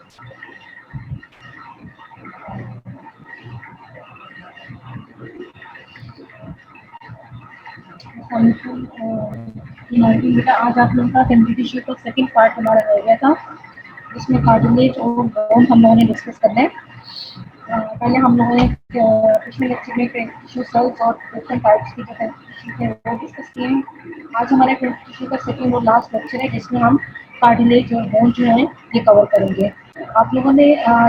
बेटा आज आप लोगों का कम्युनिटी का सेकंड पार्ट हमारा रह गया था, जिसमें कार्टिलेज और बोन हम लोगों ने डिस्कस करना है। पहले हम लोगों ने पिछले लेक्चर में टिश्यू सेल्स और डिफरेंट टाइप्स की जो टिश्यू थे वो डिस्कस किए हैं। आज हमारे टिश्यू का सेकंड और लास्ट लेक्चर है, जिसमें हम कार्टिलेज और बोन जो है ये कवर करेंगे। आप लोगों ने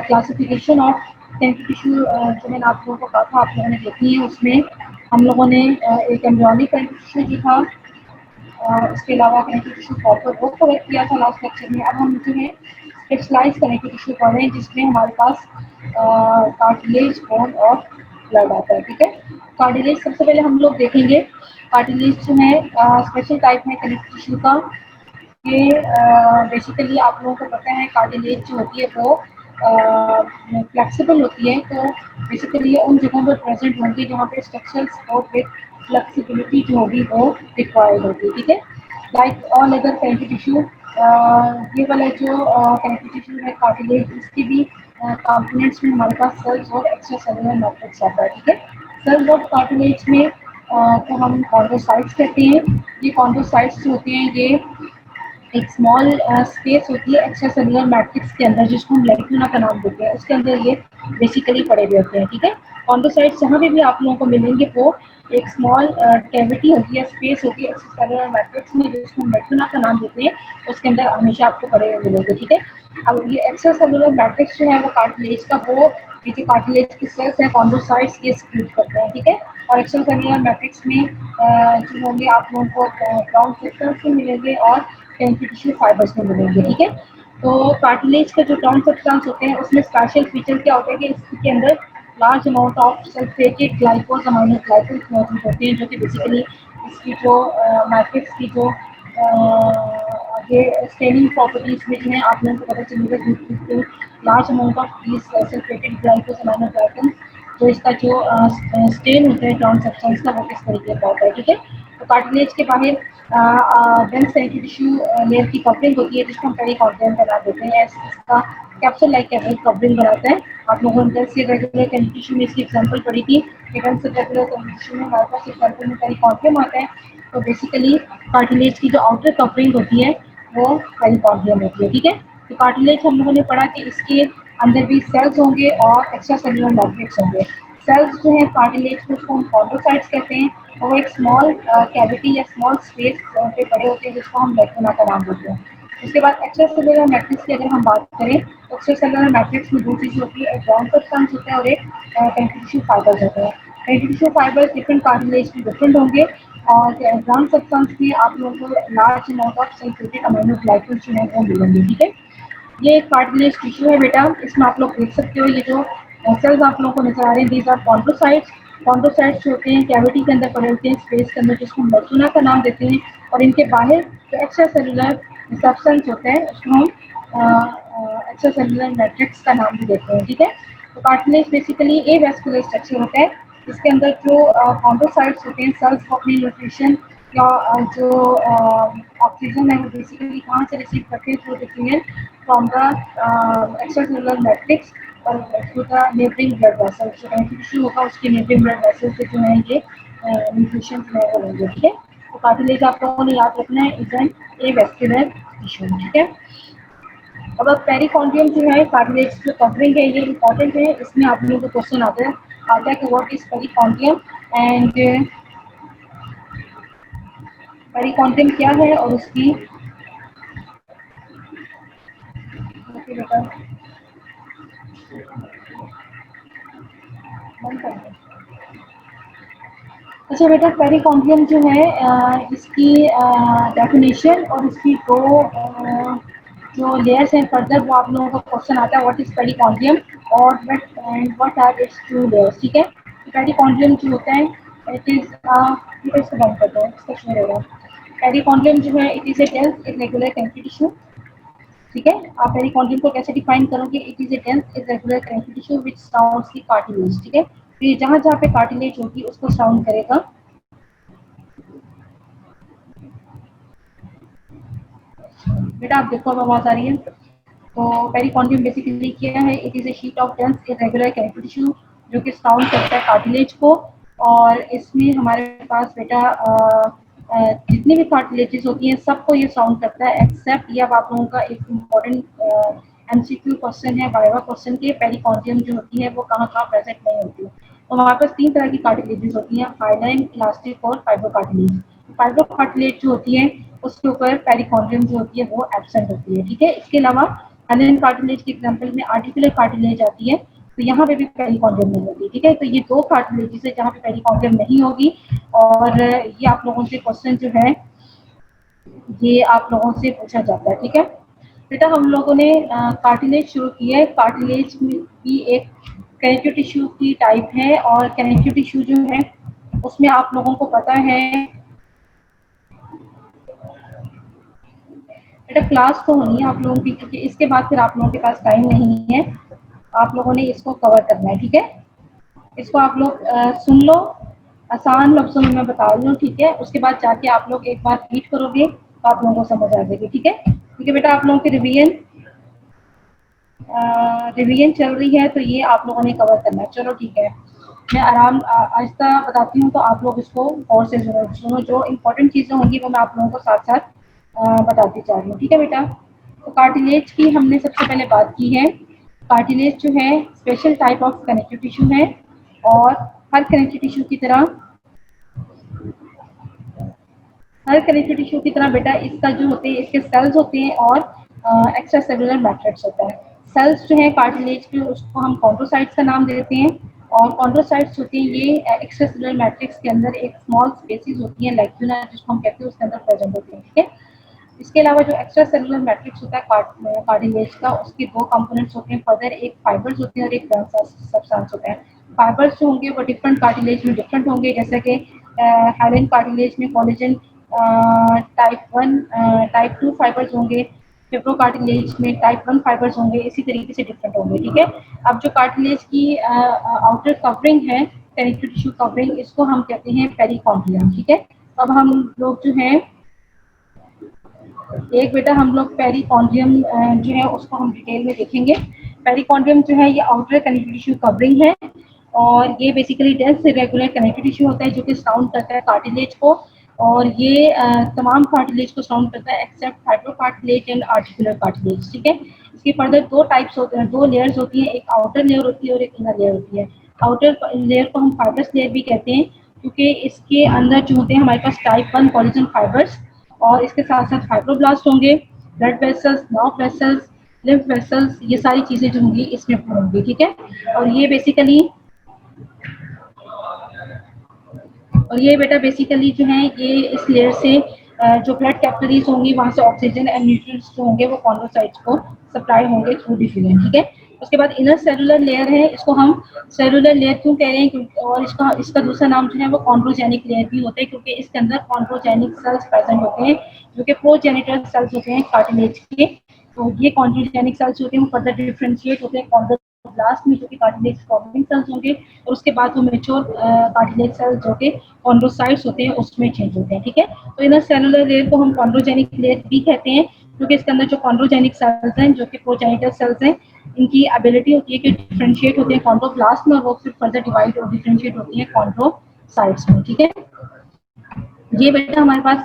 क्लासिफिकेशन ऑफ टिश्यू जो मैंने आप लोगों को कहा था आप लोगों ने देखी है, उसमें हम लोगों ने एक एम्ब्रियोनिक टिश्यू जो था, इसके अलावा कनेक्टिव टिश्यू प्रॉपर वो कवर किया था लास्ट लेक्चर में। अब हम जो है स्पेशलाइज कनेक्टिव टिश्यू पढ़ रहे हैं, जिसमें हमारे पास कार्टिलेज, बोन और ब्लड आता है। ठीक है, कार्टिलेज सबसे पहले हम लोग देखेंगे। कार्टिलेज जो है स्पेशल टाइप है कनेक्टिव टिश्यू का। ये बेसिकली आप लोगों को पता है कार्टिलेज जो होती है वो फ्लेक्सिबल होती है, तो बेसिकली ये उन जगहों पर प्रेजेंट होंगी जहाँ पे स्ट्रक्चरल सपोर्ट विद फ्लेक्सिबिलिटी जो होगी वो रिक्वायर्ड होगी। ठीक है, like all other connective tissue, ये वाला जो कनेक्टिव टिश्यू है कार्टिलेज, इसकी भी कंपोनेंट्स में हमारे पास सेल्स और एक्स्ट्रा सेलुलर मैट्रिक्स आता है। ठीक है, सेल्स ऑफ कार्टिलेज में तो हम कॉन्ड्रोसाइट्स कहते हैं। ये कॉन्ड्रोसाइट्स जो होते हैं ये एक स्मॉल स्पेस होती है एक्स्ट्रा सेलुलर मैट्रिक्स के अंदर, जिसको हम लैक्यूना का नाम देते हैं, उसके अंदर ये बेसिकली पड़े हुए होते हैं। ठीक है, कॉन्ड्रोसाइट्स जहाँ भी आप लोगों को मिलेंगे वो एक स्मॉल कैविटी होती है, स्पेस होती है एक्स्ट्रा सेलुलर मैट्रिक्स में, जिसको हम लैक्यूना का नाम देते हैं, उसके अंदर हमेशा आपको पड़े हुए मिलेंगे। ठीक है, अब ये एक्स्ट्रा सेलुलर मैट्रिक्स जो है वो कार्टिलेज का, वो ये जो कार्टिलेज की सेल्स हैं कॉन्ड्रोसाइट्स ये सिक्रीट करते हैं। ठीक है, और एक्स्ट्रा सेलुलर मैट्रिक्स में जो होंगे आप लोगों को ब्राउन क्रिस्टल्स में मिलेंगे और टिश्यू फाइबर्स में मिलेंगे। ठीक है, तो कार्टिलेज के जो ग्राउंड सब्सटेंस होते हैं उसमें स्पेशल फीचर क्या होता है कि इसके अंदर large amount of sulphated glycos amino glycos मौजूद होते हैं, जो कि बेसिकली इसकी जो मैट्रिक्स की जो ये स्टेनिंग प्रॉपर्टीज में जो है आप लोगों को पता चलेगा large amount of these sulphated glycos amino glycos, जो इसका जो स्टेन होता है ग्राउंड सब्सटेंस का वो किस तरीके का होता है। ठीक है, तो कार्टिलेज के बाहर डेंस कनेक्टिव टिश्यू लेयर की कवरिंग होती है, जिसको हम पेरिकार्डियम बना देते हैं। इसका कैप्सूल लाइक कवरिंग बनाता है। आप लोगों ने डेंस रेगुलर कनेक्टिव टिश्यू में इसकी एग्जांपल पढ़ी थी कि डेंस रेगुलर कनेक्टिव टिश्यू में हमारे पास एग्जांपल में पेरिकार्डियम आता है। तो बेसिकली कार्टिलेज की जो आउटर कवरिंग होती है वो पेरिकार्डियम होती है। ठीक है, तो कार्टिलेज हम लोगों ने पढ़ा कि इसके अंदर भी सेल्स होंगे और एक्स्ट्रा सेलुलर मैट्रिक्स होंगे। सेल्स जो है कार्टिलेज को उसको हम कॉन्ड्रोसाइट्स कहते हैं, और वो एक स्मॉल कैविटी या स्मॉल स्पेस पे पड़े होते हैं, जिसको हम लैक्यूना का नाम देते हैं। उसके बाद एक्स्ट्रा सेलुलर मैट्रिक्स की अगर हम बात करें तो एक्स्ट्रा सेलुलर मैट्रिक्स में दो चीज़ होती है, एक ग्राउंड सब्सटेंस होता है और एक कनेक्टिव टिश्यू फाइबर्स होते हैं। Connective tissue fibres different cartilage में डिफरेंट होंगे, और ग्राउंड सब्सटेंस में आप लोगों को large amount of sulphated amino glycos जो है वो मिलेंगे। ठीक है, ये एक कार्टिलेज टिश्यू है बेटा, इसमें आप लोग देख सकते हो ये जो सेल्स आप लोगों को नजर आ रहे हैं, दीज आर कॉन्ड्रोसाइट्स। कॉन्ड्रोसाइट्स जो होते हैं कैविटी के अंदर पड़े होते हैं, स्पेस के अंदर, जिसको हम लैक्यूना का नाम देते हैं, और इनके बाहर जो एक्स्ट्रा सेलुलर सब्सटेंस होता है उसको हम एक्स्ट्रा सेलुलर मैट्रिक्स का नाम भी देते हैं। ठीक है, तो कार्टिलेज बेसिकली ए वेस्कुलर स्ट्रक्चर होता है, इसके अंदर जो कॉन्ड्रोसाइट्स होते हैं सेल्स को अपनी न्यूट्रिशन या जो ऑक्सीजन है वो बेसिकली कहाँ से रिसीव करते हैं, through the fluid from the extracellular matrix और through the neighbouring blood vessels. जो टिश्यू होगा उसके नेबरिंग ब्लड वेसल्स से जो है ये न्यूट्रिशन जो है वो लेंगे। ठीक है, तो कार्टिलेज आप लोगों ने याद रखना है is an avascular tissue. ठीक है, अब पेरिकॉन्डियम जो है कार्टिलेज जो कवरिंग है ये इंपॉर्टेंट है, इसमें आप लोगों को क्वेश्चन आता है कि व्हाट इज पेरिकॉन्डियम एंड पेरिकॉन्डियम क्या है और उसकी अच्छा बेटा, पेरिकॉन्डियम जो है इसकी डेफिनेशन और इसकी दो जो लेयर्स हैं फर्दर वो आप लोगों का क्वेश्चन आता है, व्हाट इज पेरिकॉन्डियम और what are its two layers. ठीक है, तो पेरिकॉन्डियम जो होता है इट इज इसको बंद करते हैं, इसका शेयर होगा। पेरिकॉन्डियम जो है it is a dense irregular connective tissue. ठीक है, आप पेरिकॉन्डियम को कैसे डिफाइन करोगे, it is a dense irregular connective tissue which surrounds the cartilage. ठीक है, तो ये जहाँ जहाँ पे कार्टिलेज होगी उसको सराउंड करेगा। बेटा आप देखो अब आवाज आ रही है। तो पेरिकॉन्डियम बेसिकली क्या है, it is a sheet of dense irregular connective tissue जो कि सराउंड करता है कार्टिलेज को। और इसमें हमारे पास बेटा जितनी भी कार्टिलेजेस होती हैं सबको ये सराउंड करता है, एक्सेप्ट ये अब आप लोगों का एक इम्पॉर्टेंट एमसीक्यू क्वेश्चन है वाइवा क्वेश्चन के, पेरिकॉन्डियम जो होती है वो कहाँ कहाँ प्रेजेंट नहीं होती। तो हमारे पास तीन तरह की कार्टिलेजेस होती हैं, हाइलाइन, इलास्टिक और फाइब्रोकार्टिलेज। फाइब्रोकार्टिलेज जो होती है उसके ऊपर पेरिकॉन्डियम जो होती है वो एब्सेंट होती है, ठीक है। इसके अलावा हाइलाइन कार्टिलेज के एग्जांपल में आर्टिकुलर कार्टिलेज आती है, तो यहाँ पे भी पेरिकॉन्डियम नहीं होती, ठीक है। तो ये दो कार्टिलेजेस है जहाँ पे पेरिकॉन्डियम नहीं होगी। और ये आप लोगों से क्वेश्चन जो है ये आप लोगों से पूछा जाता है, ठीक है। बेटा हम लोगों ने कार्टिलेज शुरू की है। कार्टिलेज भी एक कनेक्टिव टिश्यू की टाइप है, और कनेक्टिव टिश्यू जो है उसमें आप लोगों को पता है बेटा क्लास तो होनी है आप लोगों की, क्योंकि इसके बाद फिर आप लोगों के पास टाइम नहीं है, आप लोगों ने इसको कवर करना है, ठीक है। इसको आप लोग सुन लो, आसान लफ्जों में मैं बता रही हूँ, ठीक है। उसके बाद जाके आप लोग एक बार रीड करोगे तो आप लोगों को समझ आ जाएगी, ठीक है। क्योंकि बेटा आप लोगों की रिवीजन चल रही है, तो ये आप लोगों ने कवर करना है। चलो ठीक है, मैं आहिस्ता बताती हूँ, तो आप लोग इसको और से जरूर सुनो। जो इम्पोर्टेंट चीज़ें होंगी वो मैं आप लोगों को साथ साथ बताती जा रही हूँ, ठीक है बेटा। तो कार्टिलेज की हमने सबसे पहले बात की है। कार्टिलेज जो है special type of connective tissue है, और हर कनेक्टिव टिश्यू की तरह हर कनेक्टिव टिश्यू की तरह बेटा इसका जो होते हैं, इसके सेल्स होते हैं और एक्स्ट्रा सेलुलर मैट्रिक्स होता है। सेल्स जो है कार्टिलेज के उसको हम कॉन्ड्रोसाइट्स का नाम देते हैं, और कॉन्ड्रोसाइट्स होते हैं ये एक्स्ट्रा सेलुलर मैट्रिक्स के अंदर एक स्मॉल स्पेसिस होती हैं लैक्यूना जिसको हम कहते हैं, उसके अंदर प्रेजेंट होती हैं, ठीक है। इसके अलावा जो एक्स्ट्रा सेलुलर मैट्रिक्स होता है कार्टिलेज का, उसके दो कंपोनेंट्स होते हैं फर्दर, एक फाइबर्स होते हैं और एक सब्सटेंस होता है। फाइबर्स जो होंगे वो डिफरेंट कार्टिलेज में डिफरेंट होंगे, जैसे कि हाइलाइन कार्टिलेज में कोलेजन टाइप 1 टाइप 2 फाइबर्स होंगे, फिब्रो कार्टिलेज में टाइप 1 फाइबर्स होंगे, इसी तरीके से डिफरेंट होंगे, ठीक है। अब जो कार्टिलेज की आउटर कवरिंग है, कनेक्टिव टिश्यू कवरिंग, इसको हम कहते हैं पेरिकॉन्डियम, ठीक है। अब हम लोग जो है एक बेटा हम लोग पेरिकॉन्डियम जो है उसको हम डिटेल में देखेंगे। पेरिकॉन्डियम जो है ये आउटर कनेक्टिव टिश्यू कवरिंग है, और ये basically dense irregular connective tissue होता है जो कि सराउंड करता है कार्टिलेज को, और ये तमाम कार्टिलेज को सराउंड करता है except fibrocartilage and articular cartilage, ठीक है। इसकी फर्दर दो टाइप्स होते हैं, दो लेयर्स होती हैं, एक आउटर लेयर होती है और एक इनर लेयर होती है। आउटर लेयर को हम फाइब्रस लेयर भी कहते हैं, क्योंकि इसके अंदर जो होते हैं हमारे पास टाइप 1 कोलेजन फाइबर्स, और इसके साथ साथ फाइब्रोब्लास्ट होंगे, blood vessels, nerve vessels, lymph vessels, ये सारी चीजें जो होंगी इसमें होंगी, ठीक है। और ये बेसिकली और ये बेटा बेसिकली जो है ये इस लेयर से जो ब्लड कैपिलरीज होंगी वहां से ऑक्सीजन एंड न्यूट्रिएंट्स जो होंगे वो कॉन्ड्रोसाइट्स को सप्लाई होंगे थ्रू डिफ्यूजन, ठीक है। उसके बाद इनर सेलुलर लेयर है, इसको हम सेलुलर लेयर क्यों कह रहे हैं, क्योंकि और इसका इसका दूसरा नाम जो है वो कॉन्ड्रोजेनिक लेयर भी होता है, क्योंकि इसके अंदर कॉन्ड्रोजेनिक सेल्स प्रेजेंट होते हैं जो कि प्रोजेनिटर सेल्स होते हैं कार्टिलेज के। तो ये कॉन्ड्रोजेनिक सेल्स होते हैं वो फर्दर डिफरेंशिएट होते हैं ब्लास्ट में जो कि कार्टिलेज फॉर्मिंग सेल्स होंगे, और उसके बाद वो मेच्योर कार्टिलेज सेल्स जो कि कॉन्ड्रोसाइट्स होते हैं उसमें चेंज होते हैं, ठीक है। तो इनर सेलुलर लेयर को हम कॉन्ड्रोजेनिक लेयर भी कहते हैं, क्योंकि इसके अंदर जो कॉन्ड्रोजेनिक सेल्स हैं जो कि प्रोजेनिटर सेल्स हैं, इनकी एबिलिटी होती है कि डिफरेंशिएट होते हैं कॉन्ड्रोब्लास्ट में, और वो फिर फर्दर डिवाइड और डिफरेंशिएट होती है कॉन्ड्रोसाइट्स में, ठीक है। ये बेटा हमारे पास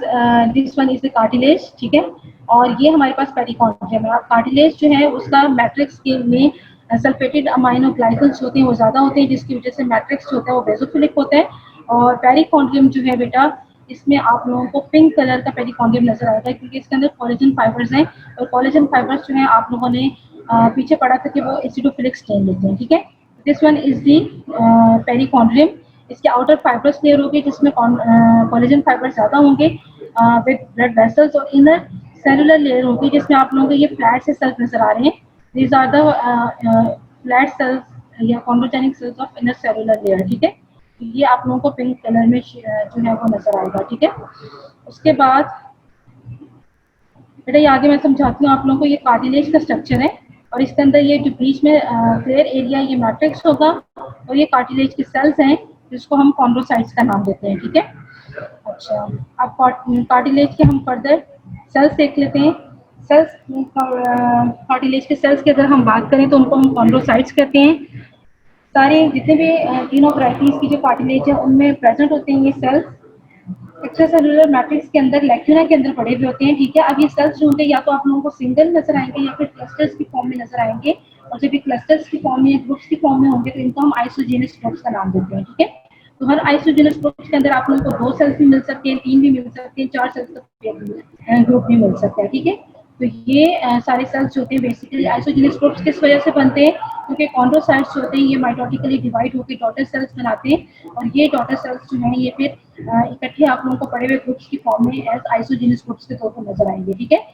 this one is the cartilage, ठीक है। और ये हमारे पास पेरिकॉन्डियम है। कार्टिलेज जो है उसका मैट्रिक्स के में सल्फेटेड अमाइनो ग्लाइकल्स होते हैं वो ज्यादा होते हैं, जिसकी वजह से मैट्रिक्स जो होता है वो बेसोफिलिक होता है। और पेरिकॉन्डियम जो है बेटा इसमें आप लोगों को पिंक कलर का पेरिकॉन्डियम नजर आता है, क्योंकि इसके अंदर कोलेजन फाइबर्स हैं, और कोलेजन फाइबर्स जो है आप लोगों ने पीछे पढ़ा था कि वो एसिडोफिलिक स्टेन लेते हैं, ठीक है। This one is the perichondrium. इसके आउटर फाइबर्स लेयर होगी जिसमें कोलेजन फाइबर ज्यादा होंगे विद ब्लड वेसल्स, और इनर सेलुलर लेयर होगी जिसमें आप लोगों को ये फ्लैट से सेल्स नजर आ रहे हैं। These are the flat cells या chondrogenic cells of inner cellular layer, ठीक है। ये आप लोगों को पिंक कलर में जो है वो नजर आएगा, ठीक है। उसके बाद बेटा ये आगे मैं समझाती हूँ आप लोगों को। ये कार्टिलेज का स्ट्रक्चर है, और इसके अंदर ये जो बीच में क्लियर एरिया ये मैट्रिक्स होगा, और ये कार्टिलेज के सेल्स हैं जिसको हम कॉन्ड्रोसाइट्स का नाम देते हैं, ठीक है। अच्छा, अब कार्टिलेज के हम फर्दर सेल्स देख लेते हैं। सेल्स कार्टिलेज के सेल्स की अगर हम बात करें तो उनको हम कॉन्ड्रोसाइट्स कहते हैं। सारे जितने भी तीनों वैराइटीज की जो कार्टिलेज है उनमें प्रेजेंट होते हैं ये सेल्स। एक्स्ट्रासेलुलर मैट्रिक्स के अंदर लेक्यूना के अंदर पड़े हुए होते हैं, ठीक है। अब ये सेल्स जो होंगे या तो आप लोगों को सिंगल नजर आएंगे या फिर क्लस्टर्स की फॉर्म में नजर आएंगे, और जब ये क्लस्टर्स की फॉर्म में ग्रुप्स की फॉर्म में होंगे तो इनको हम आइसोजेनस ग्रुप्स का नाम देते हैं, ठीक है। तो हर आइसोजेनस ग्रुप्स के अंदर आप लोगों को 2 सेल्स भी मिल सकते हैं, 3 भी मिल सकते हैं, 4 सेल्स का ग्रुप भी मिल सकता है, ठीक है। तो ये सारे सेल्स होते हैं बेसिकली आइसोजेनस ग्रुप्स किस वजह से बनते हैं, क्योंकि कॉन्ड्रोसाइट्स होते हैं ये माइटोटिकली डिवाइड होकर डॉटर सेल्स बनाते हैं, और ये डॉटर सेल्स जो है ये फिर इकट्ठे आप लोगों को पड़े हुए ग्रुप्स की फॉर्म में एज आइसोजेनस ग्रुप्स के तौर पर नजर आएंगे, ठीक है।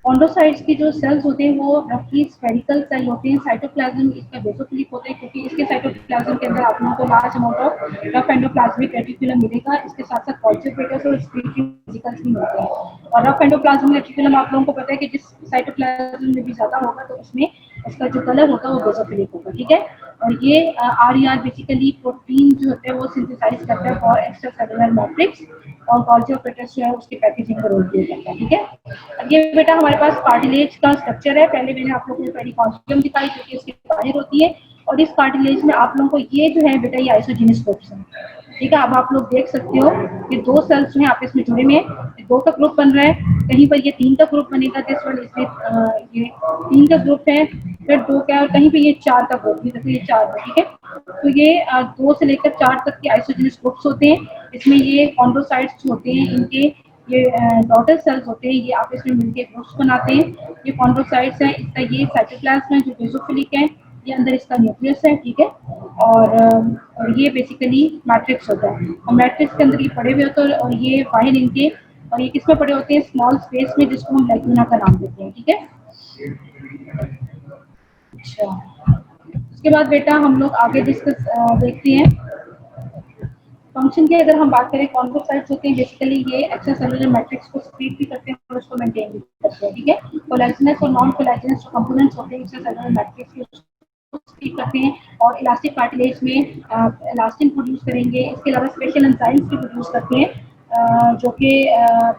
कॉन्ड्रोसाइट्स के जो सेल्स होते हैं वो रफली स्फेरिकल सेल होते हैं। साइटोप्लाज्म इसका बेसोफिलिक होता है क्योंकि इसके साइटोप्लाज्म के अंदर आप लोगों को large amount of rough endoplasmic reticulum मिलेगा। इसके साथ साथ कॉल्चोपेटस और स्क्रीटरी वेसिकल्स भी होते हैं। और रफ एंडोप्लाज्मिक रेटिकुलम आप लोगों को पता है कि जिस साइटोप्लाज्म में भी ज्यादा होगा तो उसमें उसका जो कलर होगा वो बेसोफिलिक होगा, ठीक है। और ये आरईआर बेसिकली प्रोटीन जो होते हैं वो सिंथेसाइज करता है फॉर एक्स्ट्रा सेलुलर मैट्रिक्स, और कॉल्चोपेटस जो है उसकी पैकेजिंग का रोल प्ले करता है, ठीक है। अब ये बेटा हमारे पास कार्टिलेज का स्ट्रक्चर है। पहले मैंने आप लोगों को पेरिकॉन्डियम दिखाई जो कि इसके बाहर होती है, और इस कार्टिलेज में आप लोगों को ये जो है बेटा ये आइसोजेनस ग्रुप्स है, ठीक है। अब आप लोग देख सकते हो कि 2 सेल्स जो है आपस में जुड़े हुए हैं, 2 का ग्रुप बन रहा है, कहीं पर ये 3 का ग्रुप बनेगा, दिस वन इसमें ये 3 का ग्रुप है, फिर 2 का, और कहीं पे ये 4 का ग्रुप है, तो ये 4 है, ठीक है। तो ये 2 से लेकर 4 तक के आइसोजेनस ग्रुप्स होते हैं। इसमें ये कॉन्ड्रोसाइट्स जो होते हैं इनके ये डॉटर सेल्स होते हैं, ये आपस में मिलकर ग्रुप्स बनाते हैं। ये कॉन्ड्रोसाइट्स हैं, इसका ये साइटोप्लाज्म है जो बेसोफिलिक है, ये अंदर इसका न्यूक्लियस है, ठीक है। और ये बेसिकली मैट्रिक्स होता है, और मैट्रिक्स के अंदर ये पड़े हुए होते हैं, और ये बाहर इनके, और ये किसमें पड़े होते हैं, स्मॉल स्पेस में, जिसको हम लेक्यूना का नाम देते हैं, ठीक है। अच्छा, उसके बाद बेटा हम लोग आगे डिस्कस देखते हैं फंक्शन की। अगर हम बात करें कॉन्ड्रोसाइट्स होते हैं बेसिकली ये एक्स्ट्रासेलुलर मैट्रिक्स को स्क्रीट भी करते हैं और उसको मेंटेन भी करते हैं, ठीक है। कोलेजनस और नॉन कोलेजनस जो कंपोनेंट्स होते हैं एक्स्ट्रासेलुलर मैट्रिक्स के स्क्रीट करते हैं, और इलास्टिक कार्टिलेज में इलास्टिन प्रोड्यूस करेंगे। इसके अलावा स्पेशल एंजाइम्स भी प्रोड्यूस करते हैं जो कि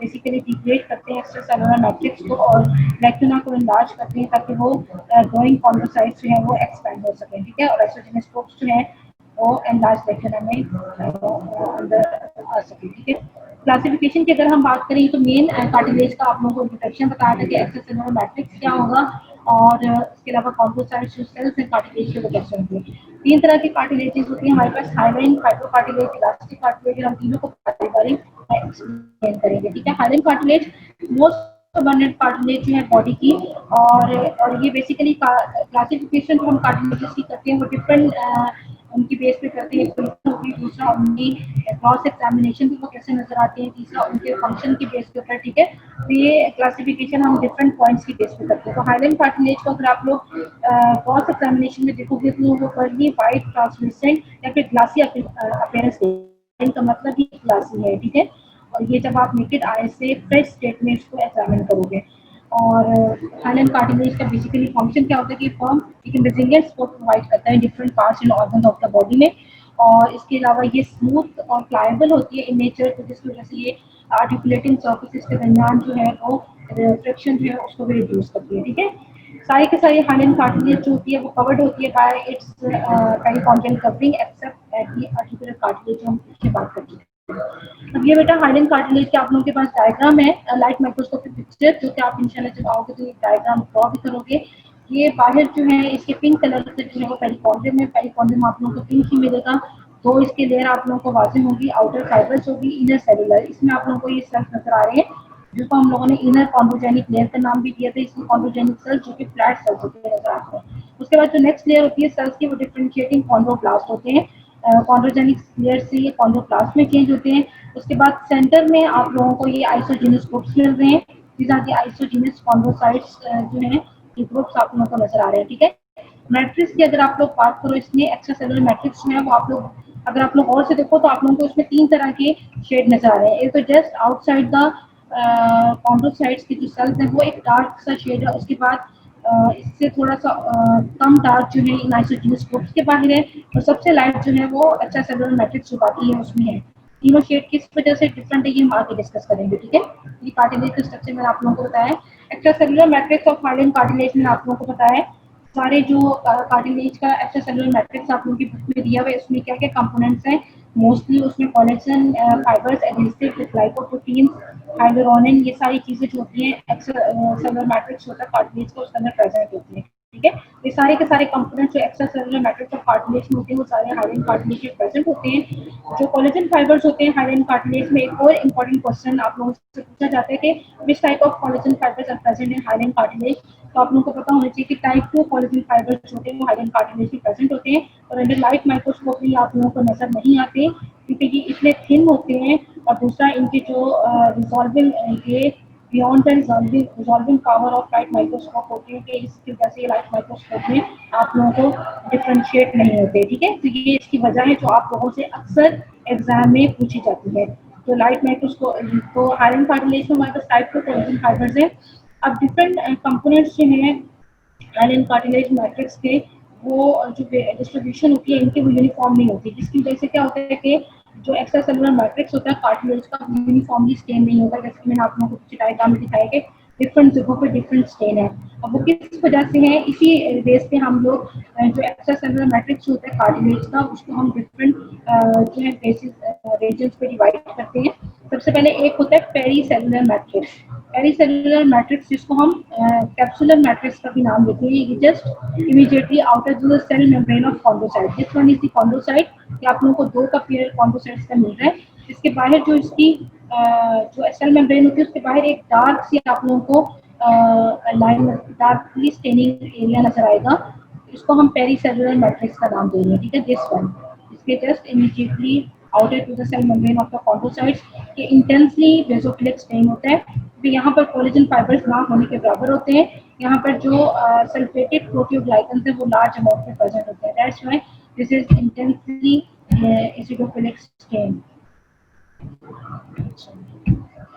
बेसिकली डिग्रेड करते हैं एक्स्ट्रासेलुलर मैट्रिक्स को और लेक्यूना को इनलार्ज करते हैं ताकि वो ग्रोइंग कॉन्ड्रोसाइट्स जो है वो एक्सपेंड हो सकें, ठीक है। और आइसोजेनस ग्रुप्स जो है वो एनलार्ज लेक्यूना में अंदर आ सके, ठीक है। क्लासिफिकेशन की अगर हम बात करें तो मेन कार्टिलेज का आप लोगों को इंट्रोडक्शन बताया था कि एक्स्ट्रासेलुलर मैट्रिक्स क्या होगा, और इसके अलावा कॉम्पोसाइट्स जो सेल्स हैं कार्टिलेज के वो कैसे होंगे। 3 तरह की कार्टिलेजेस होती हैं हमारे पास, हाइलाइन, फाइब्रोकार्टिलेज, इलास्टिक कार्टिलेज, और हम तीनों को बारी-बारी एक्सप्लेन करेंगे, ठीक है। Hyaline cartilage most abundant cartilage जो है बॉडी की, और ये बेसिकली क्लासिफिकेशन जो हम कार्टिलेजेस की करते हैं वो डिफरेंट उनकी बेस पे करते हैं। होगी, दूसरा उनकी क्रॉस एग्जामिनेशन भी वो कैसे नजर आते हैं, तीसरा उनके फंक्शन की बेस पे ऊपर, ठीक है। तो ये क्लासिफिकेशन हम डिफरेंट पॉइंट्स की बेस पे करते हैं। तो हाइलाइन कार्टिलेज को अगर आप लोग क्रॉस एग्जामिनेशन में देखोगे तो वो पर्ली वाइट ट्रांसलूसेंट या फिर ग्लासी अपीयरेंस का मतलब ही ग्लासी है, ठीक है। और ये जब आप नेकेड आई से फ्रेश स्टेट में इसको एग्जामिन करोगे, और हाइलाइन कार्टिलेज का बेसिकली फंक्शन क्या होता है कि फॉर्म एक रेजिलियंस को प्रोवाइड करता है different parts and organ of the body में, और इसके अलावा ये स्मूथ और प्लायबल होती है इन नेचर, तो जिसकी वजह से ये आर्टिकुलेटिंग सर्फेसिस के दरमियान जो है वो फ्रिक्शन जो है उसको भी रिड्यूस करती है, ठीक है। सारी के सारी हाइलाइन कार्टिलेज जो होती है वो कवर्ड होती है by its perichondrial covering except at the articular cartilage, जो हम इसकी बात कर चुके हैं। अब ये बेटा हाइलाइन कार्टिलेज के आप लोगों के पास डायग्राम है लाइट माइक्रोस्कोपिक पिक्चर, जो कि आप इंशाल्लाह जब आओगे तो ये डायग्राम ड्रॉ भी करोगे। ये बाहर जो है इसके पिंक कलर से जो है वो पेरिकॉन्डियम है, पेरिकॉन्डियम आप लोगों को पिंक ही मिलेगा। तो इसके लेयर आप लोगों को वाज़ेह होगी, आउटर फाइबर्स होगी, इनर सेलुलर, इसमें आप लोगों को ये सेल्स नजर आ रहे हैं जिसको हम लोगों ने इनर कॉन्ड्रोजेनिक लेयर का नाम भी दिया था। इसमें कॉन्ड्रोजेनिक सेल्स जो कि फ्लैट सेल्स होते हैं नजर आते हैं। उसके बाद जो नेक्स्ट लेयर होती है सेल्स की वो डिफरेंशिएटिंग कॉन्ड्रोब्लास्ट होते हैं। कॉन्ड्रोजेनिक लेयर से ये कॉन्ड्रोप्लास्ट में चेंज होते हैं। उसके बाद सेंटर में आप लोगों को ये आइसोजेनस ग्रुप्स मिल रहे हैं, these are the आइसोजेनस कॉन्ड्रोसाइट्स जो है ये ग्रुप्स आप लोगों को नजर आ रहे हैं, ठीक है। मैट्रिक्स की अगर आप लोग बात करो, इसमें एक्स्ट्रासेलुलर मैट्रिक्स जो है वो आप लोग अगर आप लोग और से देखो तो आप लोगों को इसमें 3 तरह के शेड नजर आ रहे हैं। एक तो जस्ट आउटसाइड द कॉन्ड्रोसाइट्स की जो सेल्स है वो एक डार्क सा शेड है, उसके बाद इससे थोड़ा सा कम डार्क जो है इन आइसोजेनस ग्रुप्स के बाहर है, और सबसे लाइट जो है वो एक्स्ट्रासेलुलर मैट्रिक्स जो बाकी है उसमें है। तीनों शेड किस वजह से डिफरेंट है ये हम आगे डिस्कस करेंगे, ठीक है। ये कार्टिलेज का स्ट्रक्चर मैंने आप लोगों को बताया है। एक्स्ट्रासेलुलर मैट्रिक्स ऑफ हाइलेन कार्टिलेज मैंने आप लोगों को बताया है। सारे जो कार्टिलेज का एक्स्ट्रासेलुलर मैट्रिक्स आप लोगों की बुक में दिया हुआ है, उसमें क्या क्या कंपोनेंट्स हैं। मोस्टली उसमें कोलेजन फाइबर्स, एडेसिव, ग्लाइकोप्रोटीन, हाइलुरोनिन, ये सारी चीजें जो होती हैं एक्स्ट्रासेलुलर मैट्रिक्स होता है कार्टिलेज का, उसके अंदर प्रेजेंट होती है, ठीक है। ये सारे के सारे कंपोनेंट्स जो extra cellular matrix of cartilage में होते हैं वो सारे हाइलाइन कार्टिलेज में प्रेजेंट होते हैं। जो कोलेजन फाइबर्स होते हैं हाइलाइन कार्टिलेज में, एक और इंपॉर्टेंट क्वेश्चन आप लोगों से पूछा जाता है कि which type of collagen fibres are present in hyaline cartilage. तो आप लोगों को पता होना चाहिए कि टाइप 2 कोलेजन फाइबर्स होते हैं वो हाइलाइन कार्टिलेज में प्रेजेंट होते हैं, और अंडर लाइट माइक्रोस्कोप में आप लोगों को नजर नहीं आते क्योंकि ये इतने थिन होते हैं। और दूसरा इनके जो रिजॉल्विंग ये beyond the resolving power of light microscope होती है कि इसकी वजह से लाइट माइक्रोस्कोप में आप लोगों को डिफ्रेंशिएट नहीं होते, ठीक है। तो ये इसकी वजह है जो आप लोगों से अक्सर एग्जाम में पूछी जाती है। तो लाइट माइक्रोस्कोप तो हाइलाइन कार्टिलेज में हमारे पास टाइप 2 कोलेजन फाइबर्स है। अब डिफरेंट कंपोनेंट्स जो हैं हाइलाइन कार्टिलेज मैट्रिक्स के, वो जो डिस्ट्रीब्यूशन होती है इनकी वो यूनिफॉर्म नहीं होती, जिसकी वजह से क्या होता है कि जो एक्स्ट्रा सेलुलर मैट्रिक्स होता है कार्टिलेज का यूनिफॉर्मली स्टेन नहीं होता, जैसे कि मैंने आप लोगों को पिछले डायग्राम में दिखाया कि डिफरेंट जगहों पे डिफरेंट स्टेन है। अब वो किस वजह से है, इसी बेस पे हम लोग जो एक्स्ट्रा सेलुलर मैट्रिक्स होता है कार्टिलेज का उसको हम डिफरेंट जो है बेसिस रीजन्स पे डिवाइड करते हैं। सबसे पहले एक होता है pericellular matrix. Pericellular matrix जिसको हम कैप्सुलर मैट्रिक्स का भी नाम देते हैं, ये just immediately outer the cell membrane of chondrocyte. This one is the chondrocyte, कि आप लोगों को दो का पीरियड कॉन्डोसाइट्स का मिल रहा है। इसके बाहर जो इसकी जो सेल मेम्ब्रेन होती है उसके बाहर एक डार्क सी आप लोगों को लाइन डार्कली स्टेनिंग एरिया नजर आएगा। इसको हम पेरी सेलुलर मैट्रिक्स का नाम देंगे, ठीक है। दिस वन इसके just immediately outer to the cell membrane of the chondrocytes, ये इंटेंसली बेसोफिलिक स्टेन होता है। तो यहाँ पर कोलेजन फाइबर्स ना होने के बराबर होते हैं। यहाँ पर जो सल्फेटेड प्रोटीओग्लाइकन्स है वो लार्ज अमाउंट में प्रेजेंट होते हैं। That's why this is intensely acidophilic stain,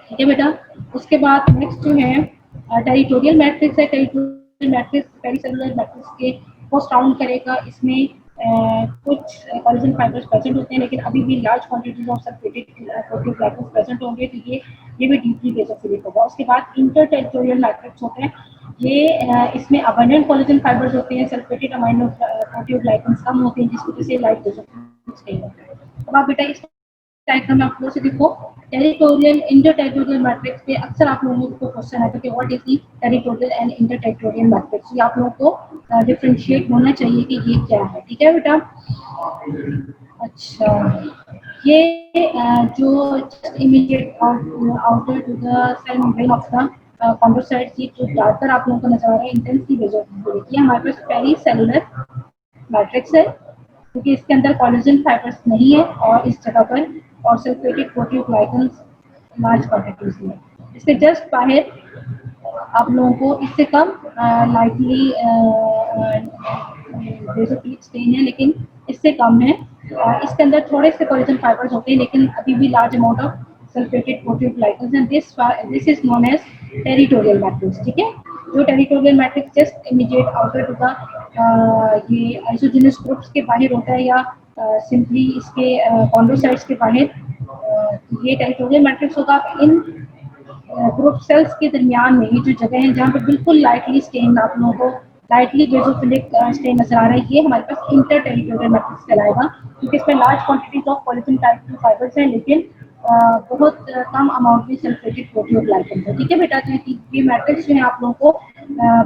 ठीक है बेटा। उसके बाद नेक्स्ट जो है टेरिटोरियल मैट्रिक्स है। टेरिटोरियल मैट्रिक्स पेरीसेलुलर मैट्रिक्स के को साउंड करेगा। इसमें कुछ कोलेजन फाइबर्स प्रेजेंट होते हैं, लेकिन अभी भी large quantities of sulphated proteoglycans present होंगे, तो ये भी डीपली बेसोफिलिक होगा। उसके बाद इंटर टेरिटोरियल मैट्रिक्स होते हैं। ये इसमें अबंडेंट कोलेजन फाइबर्स होते हैं, सल्फेटेड अमाइनो प्रोटीओग्लाइकन्स कम होते हैं, जिसकी वजह से लाइट बेसोफिलिक स्टेन होता है। अब आप बेटा इस डायग्राम आप लोगों से देखो, टेरिटोरियल इंटर टेरिटोरियल मैट्रिक्स पे अक्सर आप लोगों को क्वेश्चन आता है कि what is the territorial and inter territorial matrix. ये आप लोगों को डिफरेंशिएट होना चाहिए कि ये क्या है, ठीक है बेटा। अच्छा, ये जो just immediate outer to the cell membrane of the chondrocytes, ये जो डार्कर आप लोगों को नजर आ रहा है इंटेंसली बेसोफिलिक, ये हमारे पास पेरी सेलुलर मैट्रिक्स है, क्योंकि इसके अंदर कोलेजन फाइबर्स नहीं है और इस जगह पर और सल्फेटेड प्रोटीओग्लाइकन्स लार्ज क्वांटिटीज में। इसके जस्ट बाहर आप लोगों को इससे कम लाइटली बेसोफिलिक स्टेन है, लेकिन इससे कम है। इसके अंदर थोड़े से कोलेजन फाइबर्स होते हैं, लेकिन अभी भी large amount of sulphated proteoglycans and this is known as territorial matrix, ठीक है। जो territorial matrix just immediate outer to the ये आइसोजेनस ग्रुप्स के बाहर होता है या सिंपली इसके कॉन्डोसाइट्स के बाहर, ये टेरिटोरियल मैट्रिक्स होगा। इन ग्रुप सेल्स के दरमियान में ये जो जगह है जहाँ पे बिल्कुल लाइटली स्टेन आप लोगों को लाइटली बेसोफिलिक स्टेन नजर आ रहा है, ये हमारे पास इंटर टेरिटोरियल मैट्रिक्स कहलाएगा, क्योंकि इसमें large quantities of collagen type 2 fibres हैं, लेकिन बहुत कम अमाउंट में सल्फेटेड प्रोटीओग्लाइकन है, ठीक है बेटा। तो ये मैट्रिक्स जो है आप लोगों को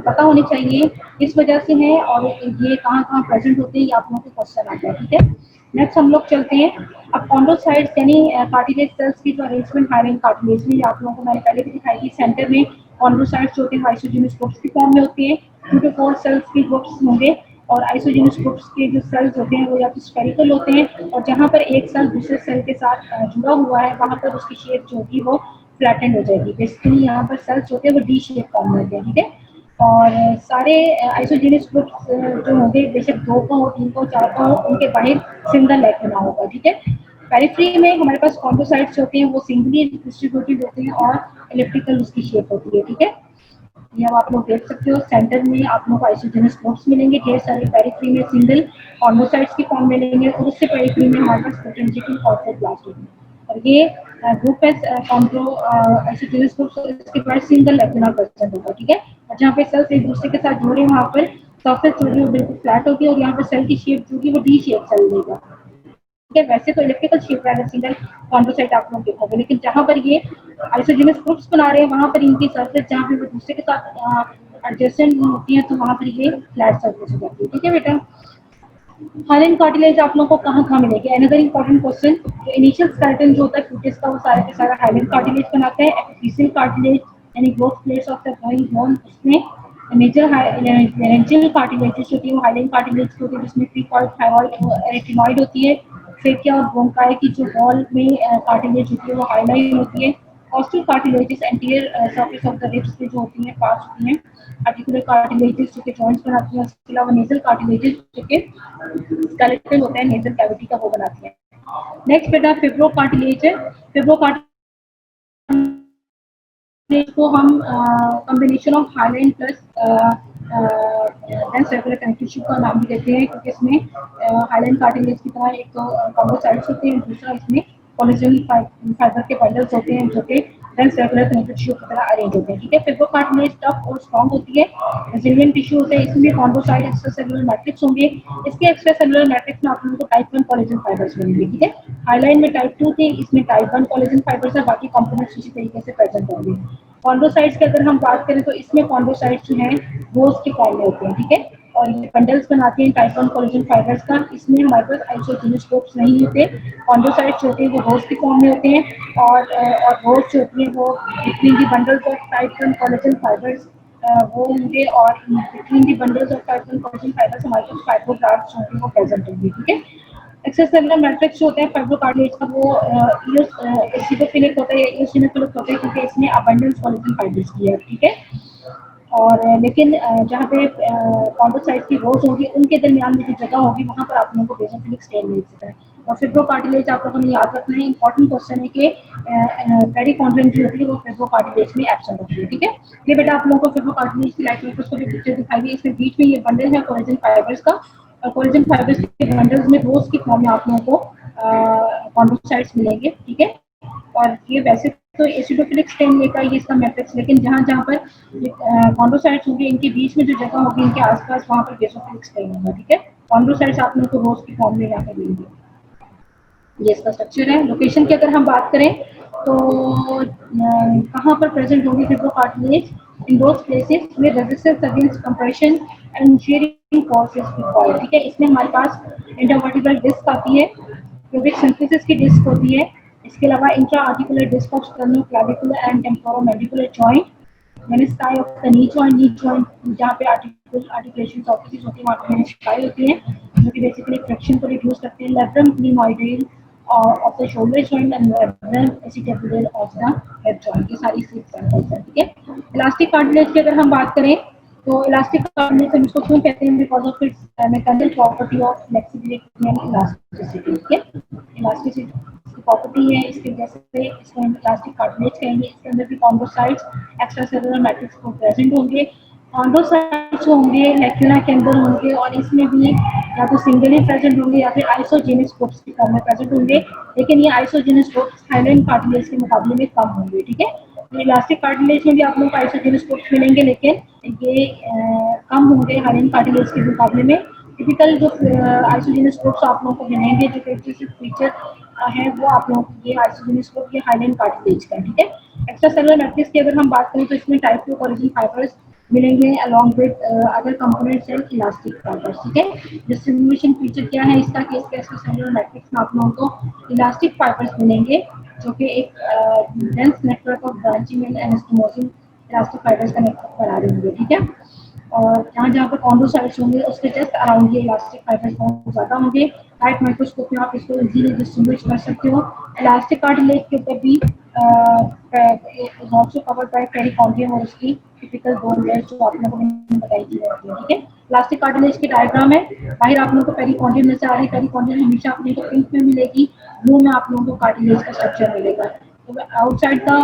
पता होनी चाहिए किस वजह से है और ये कहाँ कहाँ प्रेजेंट होते हैं, ये आप लोगों को क्वेश्चन आता है, ठीक है। नेक्स्ट हम लोग चलते हैं अब कॉन्डोसाइट्स यानी कार्टिलेज सेल्स की जो अरेंजमेंट हाइलाइन कार्टिलेज में, आप लोगों को मैंने पहले भी दिखाई थी। सेंटर में कॉन्डोसाइट्स होते हैं आइसोजेनस ग्रुप्स की फॉर्म में होते हैं, 2 to 4 सेल्स के ग्रुप्स होंगे, और आइसोजेनस ग्रुप्स के जो सेल्स होते हैं वो या तो स्फेरिकल होते हैं, और जहाँ पर एक सेल दूसरे सेल के साथ जुड़ा हुआ है वहाँ पर उसकी शेप जो होगी वो फ्लैटेंड हो जाएगी। बेसिकली यहाँ पर सेल्स होते हैं वो डी शेप फॉर्म में होते हैं, ठीक है। और सारे आइसोजेनस ग्रुप्स जो होंगे बेशक 2 का हो, 3 का हो, 4 का हो, उनके बाहर सिंगल लेग बना होगा, ठीक है। पेरिफेरी में हमारे पास कॉन्डोसाइट्स होते हैं वो सिंगली डिस्ट्रीब्यूटेड होते हैं और इलेक्ट्रिकल उसकी शेप होती है, ठीक है। ये अब आप लोग देख सकते हो सेंटर में आप लोग को आइसोजेनस ग्रुप्स मिलेंगे ढेर सारे, पेरिफेरी में सिंगल कॉन्डोसाइट्स की फॉर्म मिलेंगे, और उससे पेरिफेरी में हमारे पास पोटेंशियल कॉर्पोब्लास्ट होंगे। और ये ग्रुप है कॉन्ड्रो एसिटिलिस ग्रुप, इसके पास सिंगल लेक्यूलर प्रेजेंट होगा, ठीक है। और जहाँ पे सेल्स एक दूसरे के साथ जुड़े हैं वहाँ पर सरफेस जो है वो बिल्कुल फ्लैट होगी और यहाँ पर सेल की शेप जो होगी वो डी शेप सेल देगा, ठीक है। वैसे तो इलेक्ट्रिकल शेप है सिंगल कॉन्ड्रोसाइट आप लोग देखोगे, लेकिन जहाँ पर ये आइसोजेनस ग्रुप्स बना रहे हैं वहाँ पर इनकी सरफेस जहाँ पे वो दूसरे के साथ एडजेसेंट होती है तो वहाँ पर ये फ्लैट सरफेस हो जाती है, ठीक है बेटा। हाइलाइन कार्टिलेज आप लोगों को कहाँ मिलेगी, अनदर इंपॉर्टेंट क्वेश्चन। जो इनिशियल स्केलेटन जो होता है फीटस का वो सारा का सारा हाइलाइन कार्टिलेज बनाता है। एपिफिशियल कार्टिलेज यानी growth plates of the bone, उसमें मेजर लेरेंजियल कार्टिलेजेस होती है वो हाइलाइन कार्टिलेज होती है, जिसमें क्रीकॉइड, थायरॉइड, एरेटिनॉइड होती है। फेकिया और ब्रोंकाई की जो वॉल में कार्टिलेज होती है वो हाइलाइन होती है। Ostial cartilages anterior surface of the ribs पे जो होती हैं पास होती हैं। आर्टिकुलर कार्टिलेजेस जो कि जॉइंट्स बनाती हैं, उसके अलावा नेजल कार्टिलेजेस जो कि स्केलेटन होता है नेजल कैविटी का वो बनाती है। नेक्स्ट बेटा फिब्रो कार्टिलेज है। फिब्रो कार्टिलेज को हम combination of hyaline plus dense regular connective tissue का नाम भी देते हैं, क्योंकि इसमें हाइलाइन कार्टिलेज की तरह एक तो कॉम्बोसाइट्स होते हैं, दूसरा इसमें कोलेजन फाइबर के बंडल्स होते हैं जो कि डेंस रेगुलर कनेक्टिव टिश्यू की तरह अरेंज होते हैं, ठीक है। फिब्रो कार्टिलेज टफ और स्ट्रॉन्ग होती है, रेजिलिएंट टिश्यू होते हैं, इसमें कॉम्बोसाइट एक्स्ट्रा सेलुलर मैट्रिक्स होंगे। इसके एक्स्ट्रा सेलुलर मैट्रिक्स में आप लोगों को टाइप 1 कोलेजन फाइबर्स मिलेंगे, ठीक है। हाइलाइन में टाइप 2 थे, इसमें टाइप 1 कोलेजन फाइबर्स है, बाकी कंपोनेंट्स इसी तरीके से प्रेजेंट होंगे। कॉन्ड्रोसाइट्स की अगर हम बात करें तो इसमें कॉन्ड्रोसाइट्स जो हैं रोज के फॉर्म में होते हैं, ठीक है। और ये बंडल्स बनाते हैं टाइप 1 कोलेजन फाइबर्स का। इसमें हमारे पास आइसोजेनस ग्रुप्स नहीं होते। कॉन्ड्रोसाइट्स जो होते हैं वो रोज के फॉर्म में होते हैं और रोज जो होती है वो between the bundles of type 1 collagen fibres वो होंगे, और between the bundles of type 1 collagen fibres हमारे पास फाइब्रोब्लास्ट्स होंगे, वो प्रेजेंट होंगे, ठीक है। एक्स्ट्रासेलुलर मैट्रिक्स जो होता है फाइब्रोकार्टिलेज का वो एसिडोफिलिक होता है या इओसिनोफिलिक होता है, क्योंकि इसमें अबंडेंस कोलेजन फाइबर्स की है, ठीक है। और लेकिन जहाँ पे कॉन्ड्रोसाइट्स की रोज होगी उनके दरमियान में जो जगह होगी वहाँ पर आप लोगों को बेसोफिलिक स्टेन मिल सकता है। और फिब्रोकार्टिलेज आप लोगों ने याद रखना है, इंपॉर्टेंट क्वेश्चन है कि पेरिकॉन्ड्रियम जो होती है वो फिब्रोकार्टिलेज में एब्सेंट होती है, ठीक है। ये बेटा आप लोगों को फिब्रोकार्टिलेज की लाइट माइक्रोस्कोपिक पिक्चर दिखाई गई, इसमें बीच में ये बंडल है कोलेजन फाइबर्स का, और कोलेजन फाइबर्स के बंडल्स में रोज की फॉर्म में आप लोगों को कॉन्ड्रोसाइट्स मिलेंगे, ठीक है। और ये वैसे तो एसिडोफिलिक स्टेन लेकर ये इसका मैट्रिक्स, लेकिन जहाँ जहाँ पर कॉन्ड्रोसाइट्स होंगे इनके बीच में जो जगह होगी इनके आसपास वहाँ पर बेसोफिलिक स्टेन होगा, ठीक है। कॉन्ड्रोसाइट्स आप लोगों को रोज की फॉर्म में यहाँ पर मिलेंगे। ये इसका स्ट्रक्चर है। लोकेशन की अगर हम बात करें तो कहाँ पर प्रेजेंट होगी फिब्रोकार्टिलेज, इन दोज प्लेसेस में resistance against compression and shearing force is required, ठीक है। इसमें हमारे पास इंटरवर्टिब्रल डिस्क आती है, क्यूबिक सिंथेसिस की डिस्क होती है। इसके अलावा intra articular disc of sterno clavicular and temporomandibular joint, menisci of the knee joint जहाँ पे आर्टिकुलेशन ऑफिस होती है वहाँ पे मेनिस्काई होती है जो कि बेसिकली फ्रिक्शन को रिड्यूस करते हैं। Labrum glenoidal of the shoulder joint and labrum acetabular of the hip joint, ये सारी सेल्स हैं, ठीक है। इलास्टिक कार्टिलेज की अगर हम बात करें तो इलास्टिक कार्टिलेज हम इसको क्यों कहते हैं, because of its mechanical property of flexibility and elasticity, ठीक है। इलास्टिसिटी प्रॉपर्टी है, इसकी वजह से इसको इलास्टिक कार्टिलेज कहेंगे। इसके अंदर भी कॉन्ड्रोसाइट्स एक्स्ट्रा सेलुलर मैट्रिक्स को प्रेजेंट होंगे। कॉन्ड्रोसाइट्स होंगे लेक्यूना के अंदर होंगे और इसमें भी या तो सिंगली प्रेजेंट होंगे या फिर आइसोजेनस ग्रुप्स की फॉर्म में प्रेजेंट होंगे, लेकिन ये आइसोजेनस ग्रुप्स हाइलाइन कार्टिलेज के मुकाबले में कम होंगे, ठीक है। तो इलास्टिक कार्टिलेज में भी आप लोगों को आइसोजेनस ग्रुप्स मिलेंगे, लेकिन ये कम होंगे हाइलाइन कार्टिलेज के मुकाबले में। टिपिकल जो आइसोजेनस ग्रुप्स आप लोगों को मिलेंगे जो फीचर है वो आप लोगों को ये आइसोजेनस ग्रुप ये हाइलाइन कार्टिलेज का, ठीक है। एक्स्ट्रा सेलुलर मैट्रिक्स की अगर हम बात करें तो इसमें टाइप 2 कोलेजन फाइबर्स मिलेंगे along with other components and elastic fibres, ठीक है। डिस्ट्रीब्यूशन फीचर क्या है इसका कि इसके एक्स्ट्रा सेलुलर मैट्रिक्स में आप लोगों को इलास्टिक फाइबर्स मिलेंगे जो कि एक dense network of branching and anastomosis elastic fibres का नेटवर्क बना रहे होंगे, ठीक है। और जहाँ जहाँ पर कॉन्ड्रोसाइट्स होंगे उसके जस्ट अराउंड ये इलास्टिक फाइबर्स बहुत ज़्यादा होंगे। लाइट माइक्रोस्कोप में आप इसको इजीली डिस्टिंग्विश कर सकते हो। इलास्टिक कार्टिलेज के ऊपर भी ऑल्सो कवर्ड बाय पेरिकॉन्ड्रियम और उसकी टिपिकल बोन लेयर्स जो आप लोगों को बताई थी, ठीक है। इलास्टिक कार्टिलेज की डायग्राम है, बाहर आप लोगों को पेरिकॉन्ड्रियम नजर आ रही है। पेरिकॉन्ड्रियम हमेशा आप लोगों को पिंक में मिलेगी, ब्लू में आप लोगों को कार्टिलेज का स्ट्रक्चर मिलेगा। तो आउटसाइड का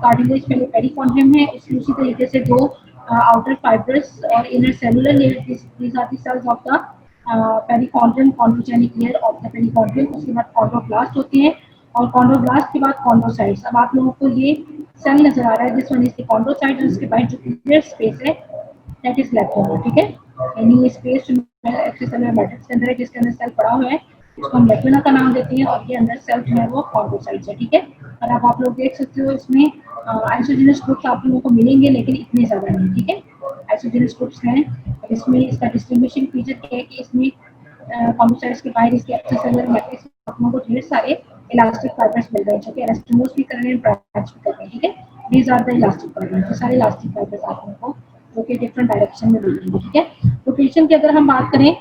कार्टिलेज पहले पेरिकॉन्ड्रियम है, इसकी उसी तरीके से दो outer fibrous or inner cellular layer, these are the cells of the perichondrium, chondrogenic layer of the perichondrium। उसके बाद chondroblast होते हैं और कॉन्ड्रोब्लास्ट के बाद कॉन्ड्रोसाइट्स। अब आप लोगों को ये सेल नजर आ रहा है, this one is the chondrocyte, और इसके बाद जो क्लियर स्पेस है दैट इज लेप्टोमा, ठीक है। यानी ये स्पेस एक्स्ट्रासेलुलर मैट्रिक्स के अंदर है जिसके अंदर सेल पड़ा हुआ है, इसको हम लेप्टोमा का नाम देते हैं, और ये अंदर सेल जो है वो कॉन्ड्रोसाइट्स है, ठीक है। और अब आप लोग देख सकते हो इसमें आइसोजेनस ग्रुप्स आप लोगों को मिलेंगे, लेकिन इतने ज्यादा नहीं, ठीक है। आइसोजेनस ग्रुप्स हैं, इसमें इसका डिस्ट्रीब्यूशन फीचर क्या है कि इसमें कॉन्ड्रोसाइट्स के बाहर इसके एक्स्ट्रासेलुलर मैट्रिक्स आप लोगों को ढेर सारे इलास्टिक फाइबर्स मिल रहे हैं, जो कि एलास्टोमोस भी कर रहे हैं, ब्रांच भी कर रहे हैं, ठीक है। These are the elastic fibres, ये सारे इलास्टिक फाइबर्स आप लोगों को जो कि डिफरेंट डायरेक्शन में मिलेंगे, ठीक है। लोकेशन की अगर हम बात करें,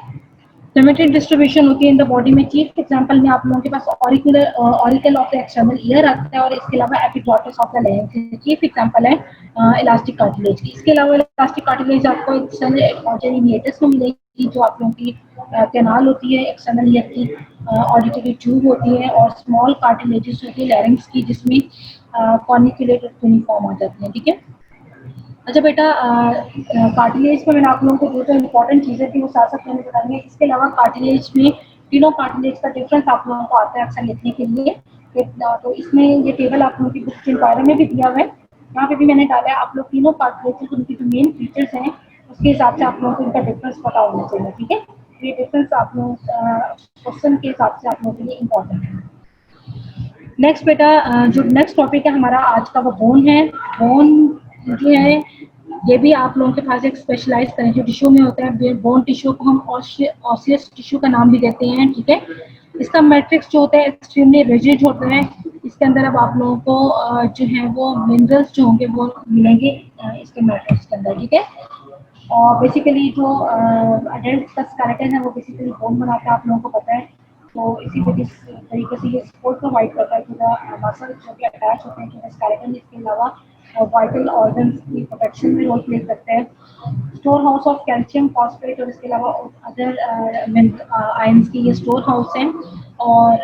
सिमेट्रिक डिस्ट्रीब्यूशन होती है इन द बॉडी में। चीफ एग्जांपल में आप लोगों के पास auricle of the external ear आता है, और इसके अलावा epiglottis of the lens chief example है इलास्टिक कार्टिलेज की। इसके अलावा इलास्टिक कार्टिलेज आपको एक्सटर्नल ऑडिटरी में मिलेगी, जो आप लोगों की कैनाल होती है एक्सटर्नल ईयर की, ऑडिटरी ट्यूब होती है, और स्मॉल कार्टिलेजेस होती है लैरिंक्स की, जिसमें कॉर्निकुलेट यूनिफॉर्म आ जाती है, ठीक है। अच्छा बेटा, कार्टिलेज में मैंने आप लोगों को जो जो इम्पोर्टेंट चीज़ें थी वो साथ साथ मैंने बताई है। इसके अलावा कार्टिलेज में तीनों कार्टिलेज का डिफरेंस आप लोगों को आता है अक्सर लिखने के लिए। तो इसमें ये टेबल आप लोगों की बुक इंक्वायरी में भी दिया हुआ है, यहाँ पे भी मैंने डाला है। आप लोग तीनों कार्टिलेज उनकी जो मेन फीचर्स हैं उसके हिसाब से आप लोगों को इनका डिफरेंस पता होना चाहिए, ठीक है। ये डिफरेंस आप लोग क्वेश्चन के हिसाब से आप लोगों के लिए इम्पोर्टेंट है। नेक्स्ट बेटा, जो नेक्स्ट टॉपिक है हमारा आज का वो बोन है। बोन जो है ये भी आप लोगों के पास एक स्पेशलाइज कनेक्टिव टिश्यू में होता है। बोन टिश्यू को हम ऑसियस टिश्यू का नाम भी देते हैं, ठीक है। इसका मैट्रिक्स जो होता है एक्सट्रीमली रिजिड होता है। इसके अंदर अब आप लोगों को जो है वो मिनरल्स जो होंगे वो मिलेंगे इसके मैट्रिक्स के अंदर, ठीक है। और बेसिकली जो अडल्ट का स्केलेटन है वो बेसिकली बोन बनाता है, आप लोगों को पता है। तो इसी तरीके से ये सपोर्ट प्रोवाइड करता है कि मसल जो कि अटैच होते हैं कि स्केलेटन, इसके अलावा वाइटल ऑर्गन्स की प्रोटेक्शन में रोल प्ले करता है। Store house of calcium phosphate और इसके अलावा अदर आयंस की ये स्टोर हाउस है, और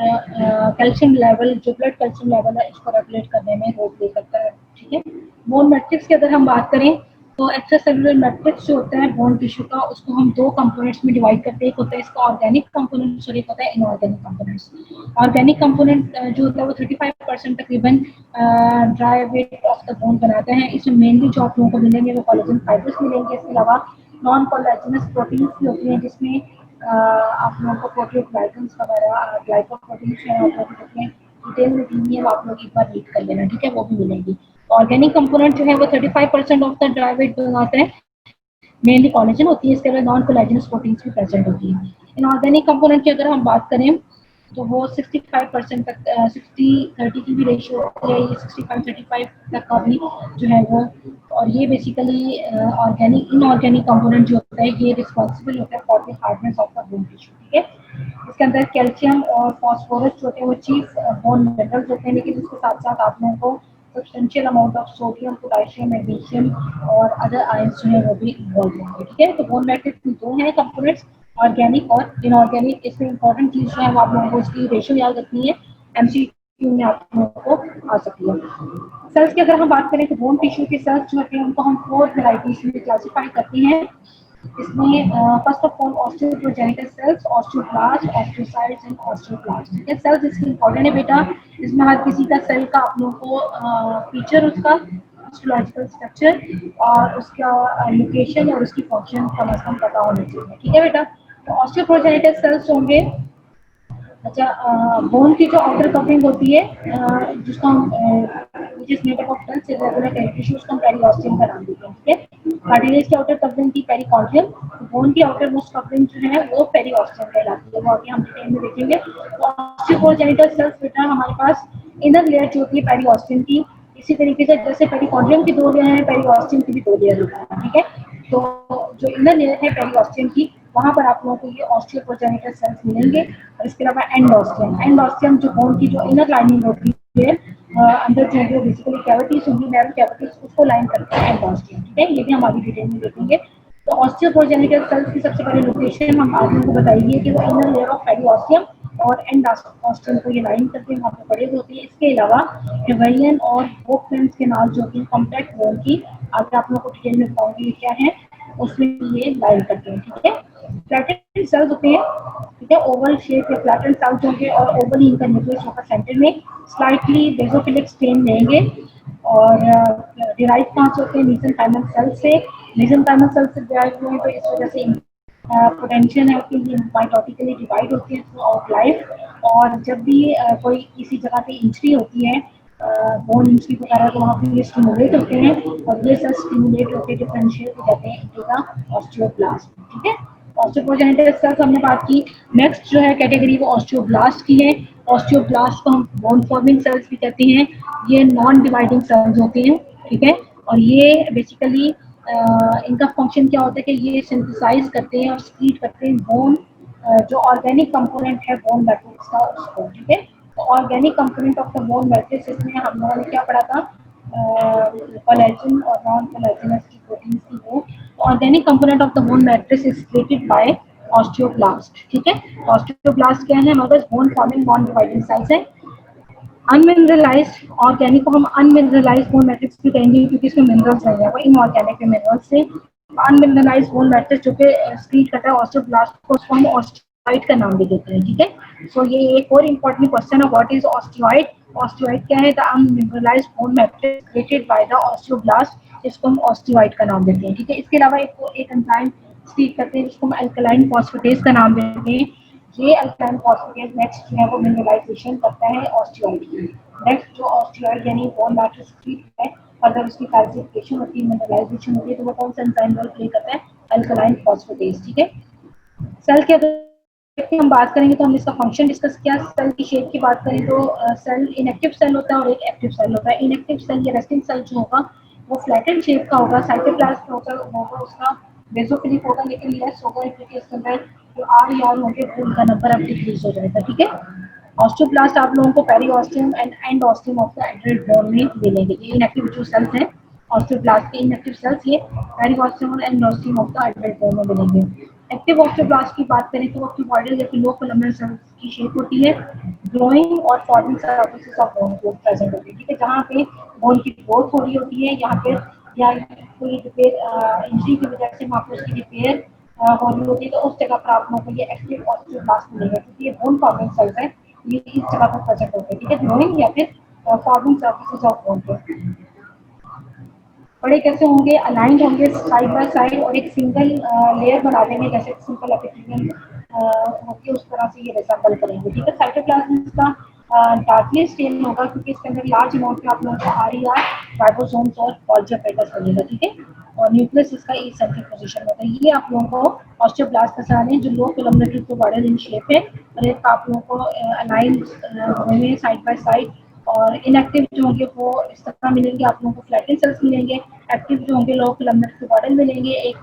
कैल्शियम लेवल जो ब्लड कैल्शियम लेवल है इसको रेगुलेट करने में रोल प्ले करता है, ठीक है। बोन मैट्रिक्स की अगर हम बात करें तो एक्स्ट्रा सेलुलर मैट्रिक्स जो होता है बोन टिश्यू का, उसको हम दो कंपोनेंट्स में डिवाइड करते हैं। एक होता है इसका ऑर्गेनिक कंपोनेंट्स और एक होता है इनऑर्गेनिक कंपोनेंट्स। ऑर्गेनिक कंपोनेंट जो होता है वो 35% तकरीबन dry weight of the bone बनाते हैं। इसमें मेनली जो आप लोगों को मिलेंगे वो कोलेजन फाइबर्स मिलेंगे। इसके अलावा नॉन कोलेजनस प्रोटीन्स भी होती हैं, जिसमें आप लोगों को प्रोटीओग्लाइकन्स वगैरह ग्लाइकोप्रोटीन्स हैं, आप लोग जितने डिटेल में दी है वो आप लोग एक बार रीड कर लेना, ठीक है, वो भी मिलेंगी। ऑर्गेनिक कंपोनेंट जो है वो 35% ऑफ द ड्राई वेट बनाते हैं, मेनली कोलेजन होती है। इसके अलावा नॉन कोलेजनस प्रोटीन्स भी प्रेजेंट होती है। इनऑर्गेनिक कंपोनेंट की अगर हम बात करें तो वो 65% तक 60-30 की भी रेशियो होती है, ये 65-35 तक का भी जो है वो। और ये बेसिकली ऑर्गेनिक इनऑर्गेनिक कंपोनेंट जो होता है ये रिस्पॉन्सिबल होता है for the hardness of the bone tissue, ठीक है। इसके अंदर कैल्शियम और फॉस्फोरस जो होते हैं वो चीफ बोन मिनरल्स होते हैं, लेकिन इसके साथ साथ आप लोगों को substantial amount of sodium, potassium, magnesium और अदर आयंस जो है वो भी इन्वॉल्व होंगे, ठीक है। तो बोन मैट्रिक्स में दो हैं कंपोनेंट्स, ऑर्गेनिक और इनऑर्गेनिक। इसमें इंपॉर्टेंट चीज जो है वो आप लोगों को इसकी रेशियो याद रखनी है, एमसीक्यू में आप लोगों को आ सकती है। सेल्स की अगर हम बात करें तो बोन टिश्यू के सेल्स जो होते हैं उनको हम 4 वेराइटीज में क्लासिफाई करते हैं। इसमें first of all osteogenital cells, osteoblast, osteocytes and osteoblast, ठीक है। सेल्स इसकी इंपॉर्टेंट है बेटा, इसमें हर किसी का सेल का आप लोगों को फीचर, उसका हिस्टोलॉजिकल स्ट्रक्चर और उसका लोकेशन और उसकी फंक्शन कम से कम पता होना चाहिए, ठीक है बेटा। तो ऑस्टियोप्रोजेनिटल सेल्स होंगे। अच्छा, बोन की जो आउटर कवरिंग होती है जिसको हम जिस मेटअप ऑफ सेल्स इरेगुलर टिश्यू उसको हम पेरिओस्टियम का नाम देते हैं, ठीक है। कार्टिलेज की आउटर कवरिंग की पेरिकॉर्डियम, बोन की आउटर मोस्ट कवरिंग जो है वो पेरिओस्टियम कहलाती है, वो आगे हम डिटेल में देखेंगे। तो ऑस्टियोप्रोजेनिटल सेल्स बेटा हमारे पास इनर लेयर जो होती है पेरिओस्टियम की, इसी तरीके से जैसे पेरिकॉर्डियम की 2 लेयर है, पेरिओस्टियम की भी 2 लेयर होती है, ठीक है। तो जो इनर लेयर है पेरिओस्टियम की, वहां पर आप लोगों को ये ऑस्टियोप्रोजेनिटल सेल्स मिलेंगे। और इसके अलावा एंडोस्टियम जो बोन की जो इनर लाइनिंग होती है अंदर जो है बेसिकली कैविटीज होंगी, नैरो कैविटीज, उसको लाइन करते हैं एंडोस्टियम, ठीक है। ये भी हम आगे डिटेल में देखेंगे। तो ऑस्टियोप्रोजेनिटल सेल्स की सबसे पहले लोकेशन हम आप लोगों को बताइए कि वो इनर लेयर ऑफ पेरिओस्टियम और एंडोस्टियम को ये लाइन करके वहाँ पे बड़े होती है। इसके अलावा हेवेरियन और बोकफ्रेंड्स के नाम जो कि कॉम्पैक्ट बोन की आगे आप लोगों को डिटेल में बताऊंगी क्या है, उसमें ये लाइन करते हैं, ठीक है। फ्लैटेड सेल्स होते हैं, ठीक है। ओवल शेप या फ्लैटन सेल्स होंगे और ओवल इनका न्यूक्लियस होगा सेंटर में, स्लाइटली बेसोफिलिक स्टेन लेंगे और डिराइव कहाँ से होते हैं, मेसेंकाइमल सेल से। मेसेंकाइमल सेल से डिराइव हुए तो इस वजह से पोटेंशियल है कि ये माइटोटिकली डिवाइड होती है थ्रू आउट लाइफ। और जब भी कोई किसी जगह पे इंजरी होती है, बोन इंजरी वगैरह, तो वहाँ पे ये स्टिमुलेट होते हैं और ये सेल स्टिमुलेट होकर डिफरेंशिएट हो जाते हैं इनटू द ऑस्टियोब्लास्ट। ठीक है, ऑस्टियोप्रोजेनिटिक सेल्स हमने बात की। नेक्स्ट जो है कैटेगरी वो ऑस्टियोब्लास्ट की है। ऑस्टियोब्लास्ट को हम बोन फॉर्मिंग सेल्स भी कहते हैं। ये नॉन डिवाइडिंग सेल्स होते हैं। ठीक है, और ये बेसिकली इनका फंक्शन क्या होता है कि ये सिंथेसाइज करते हैं और स्प्लीट करते हैं बोन, जो ऑर्गेनिक कंपोनेंट है बोन मैट्रिक्स का उसको। ठीक है, तो organic component of the bone matrix, इसमें हम लोगों ने क्या पढ़ा था, कोलेजन और नॉन कोलेजनस की प्रोटीन्स की वो। Organic component of the bone matrix is created by osteoblast. ठीक है, ऑस्टियोब्लास्ट क्या है, हमारे पास bone forming non dividing cells है। अनमिनरलाइज्ड, ऑर्गेनिक को हम अनमिनरलाइज्ड बोन मैट्रिक्स भी कहेंगे क्योंकि इसमें मिनरल्स नहीं है, वो इनऑर्गेनिक है मिनरल्स से। अनमिनरलाइज्ड बोन मैट्रिक्स जो कि स्क्रीट करता है ऑस्टियोब्लास्ट को, उसको हम ऑस्टियोइड का नाम भी देते हैं। ठीक है, सो ये एक और इम्पोर्टेंट क्वेश्चन है, व्हाट इज ऑस्टियोइड। ऑस्टियोइड क्या है, the unmineralised bone matrix created by the osteoblast, इसको हम ऑस्टियोइड का नाम देते हैं। ठीक है, इसके अलावा एक एंजाइम स्पीक करते हैं जिसको हम अल्कलाइन फॉस्फेटेज का नाम देते हैं। ये अल्कलाइन फॉस्फेटेज नेक्स्ट जो है वो मिनरलाइजेशन करता है ऑस्टियोइड की। नेक्स्ट जो ऑस्टियोइड यानी बोन मैट्रिक्स की है, अगर उसकी कैल्सिफिकेशन होती है, मिनरलाइजेशन होती है, तो वो कौन सा एंजाइम रोल प्ले करता है, अल्कलाइन फॉस्फेटेज। ठीक है, सेल के अगर हम बात करेंगे तो हम इसका फंक्शन डिस्कस किया। सेल की शेप की बात करें तो सेल इनएक्टिव सेल होता है और एक एक्टिव सेल होता है। इनएक्टिव सेल या रेस्टिंग सेल जो होगा वो फ्लैटेड शेप का होगा, साइटोप्लाज्म होगा उसका बेसोफिलिक होगा, लेकिन लेस होगा क्योंकि इसके अंदर जो आर या होंगे वो उनका नंबर अब डिक्रीज हो जाएगा। ठीक है, ऑस्टियोब्लास्ट आप लोगों को periosteum and endosteum of the adult bone में मिलेंगे। ये इनएक्टिव जो सेल्स हैं ऑस्टियोब्लास्ट के, इनएक्टिव सेल्स ये पेरिओस्टियम और एंडोस्टियम ऑफ द एडल्ट बोन में मिलेंगे। एक्टिव ऑस्टियोब्लास्ट की बात करें तो क्यूबॉइडल या लो कोलमनर सेल्स की शेप होती है, ग्रोइंग और फॉर्मिंग सर्फेसेस ऑफ बोन को प्रेजेंट होती है। ठीक है, जहाँ पे बोन की ग्रोथ हो रही होती है, यहाँ पे या कोई रिपेयर इंजरी की वजह से वहाँ पे उसकी रिपेयर हो रही होती है, तो उस जगह पर आप लोगों को ये एक्टिव ऑस्टियोब्लास्ट मिलेगा क्योंकि ये बोन फॉर्मिंग सेल्स है, ये इस जगह पर प्रेजेंट होते हैं। ठीक है, ग्रोइंग या फिर फॉर्मिंग सर्फेसेस ऑफ बोन पे बड़े कैसे होंगे, अलाइंड होंगे साइड बाय साइड और एक सिंगल लेयर बना देंगे, जैसे सिंपल एपिथेलियम होती है उस तरह से ये रिसेंबल करेंगे। ठीक है, साइटोप्लाज्म इसका डार्कली स्टेन होगा क्योंकि इसके अंदर लार्ज अमाउंट में आप लोगों को आरईआर, राइबोसोम्स और गोल्गी एपेटाइट्स मिलेगा। ठीक है, और न्यूक्लियस इसका ई सेंट्रिक पोजीशन में होता है। ये आप लोगों को ऑस्टियोब्लास्ट पहचाने हैं जो लो कोलमनरी ट्यूबोइडल इन शेप है, और एक आप लोगों को अलाइन होंगे साइड बाय साइड। और इनएक्टिव जो होंगे वो इस तरह मिलेंगे, आप लोगों को फ्लैटेन सेल्स मिलेंगे। एक्टिव जो होंगे लो कोलमनर ट्यूबोइडल मिलेंगे, एक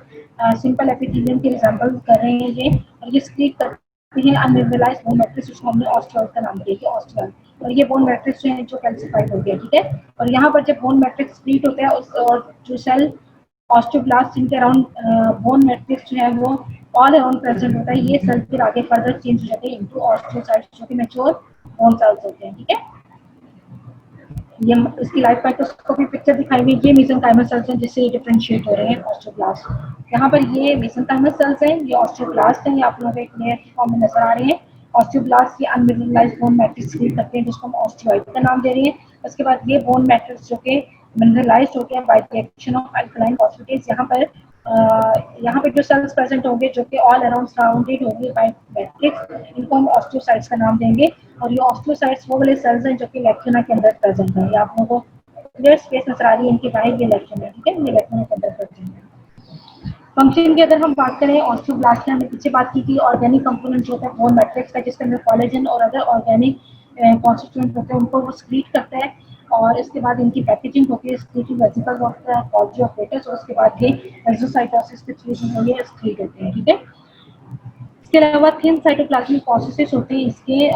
सिंपल एपिथेलियम के रिजेंबल कर रहे हैं ये, और ये स्क्रीट करते हैं अनमिनरलाइज्ड बोन मैट्रिक्स, जिसको हमने ऑस्टियोइड का नाम दिया ऑस्टियोइड। और ये बोन मैट्रिक्स जो है जो कैल्सिफाइड हो गया। ठीक है, और यहाँ पर जब बोन मैट्रिक्स स्प्लिट होता है और जो सेल ऑस्टियोब्लास्ट जिनके अराउंड बोन मैट्रिक्स जो है वो ऑल अराउंड प्रेजेंट होता है, ये सेल फिर आगे फर्दर चेंज हो जाते हैं इनटू ऑस्टियोसाइट्स जो कि मैच्योर बोन सेल्स होते हैं। ठीक है, ये इसकी लाइफ माइक्रोस्कोपी पिक्चर दिखाई हुई, ये मेसेंकाइमल सेल्स हैं जिससे ये डिफरेंशिएट हो रहे हैं ऑस्टियोब्लास्ट। यहाँ पर ये मेसेंकाइमल सेल्स हैं, ये ऑस्टियोब्लास्ट हैं, ये आप लोगों को एक लेयर की फॉर्म में नजर आ रहे हैं। ऑस्टियोब्लास्ट ये अनमिनरलाइज्ड बोन मैट्रिक्स क्रिएट करते हैं जिसको हम ऑस्टियोइड का नाम दे रहे हैं। उसके बाद ये बोन मैट्रिक्स जो कि मिनरलाइज्ड होते हैं by the action of alkaline phosphatase. यहाँ पर जो सेल्स प्रेजेंट होंगे जो कि ऑल अराउंड सराउंडेड होंगे बाय मैट्रिक्स, इनको हम ऑस्टियोसाइट्स का नाम देंगे। और ये ऑस्टियोसाइट्स वो वाले सेल्स हैं जो कि लैक्यूना के अंदर प्रेजेंट है। ये आप लोगों को क्लियर स्पेस नजर आ रही है इनके बाहर, ये लैक्यूना है। ठीक है, ये लैक्यूना के अंदर प्रेजेंट है। फंक्शन की अगर हम बात करें ऑस्टियोब्लास्ट की, हमने पीछे बात की थी ऑर्गेनिक कंपोनेंट जो होता है बोन मैट्रिक्स का, जिसके अंदर कोलेजन और अदर ऑर्गेनिक कॉन्स्टिट्यूएंट होते हैं, उनको वो स्क्रीट करता है। और इसके बाद इनकी पैकेजिंग होती है secreting vesicles of the Golgi operators, और उसके बाद ये एक्सोसाइटोसिस के थ्रू जो है ये स्क्रीट होते हैं। ठीक है, इसके अलावा थिन साइटोप्लाज्मिक प्रोसेसेस होते हैं इसके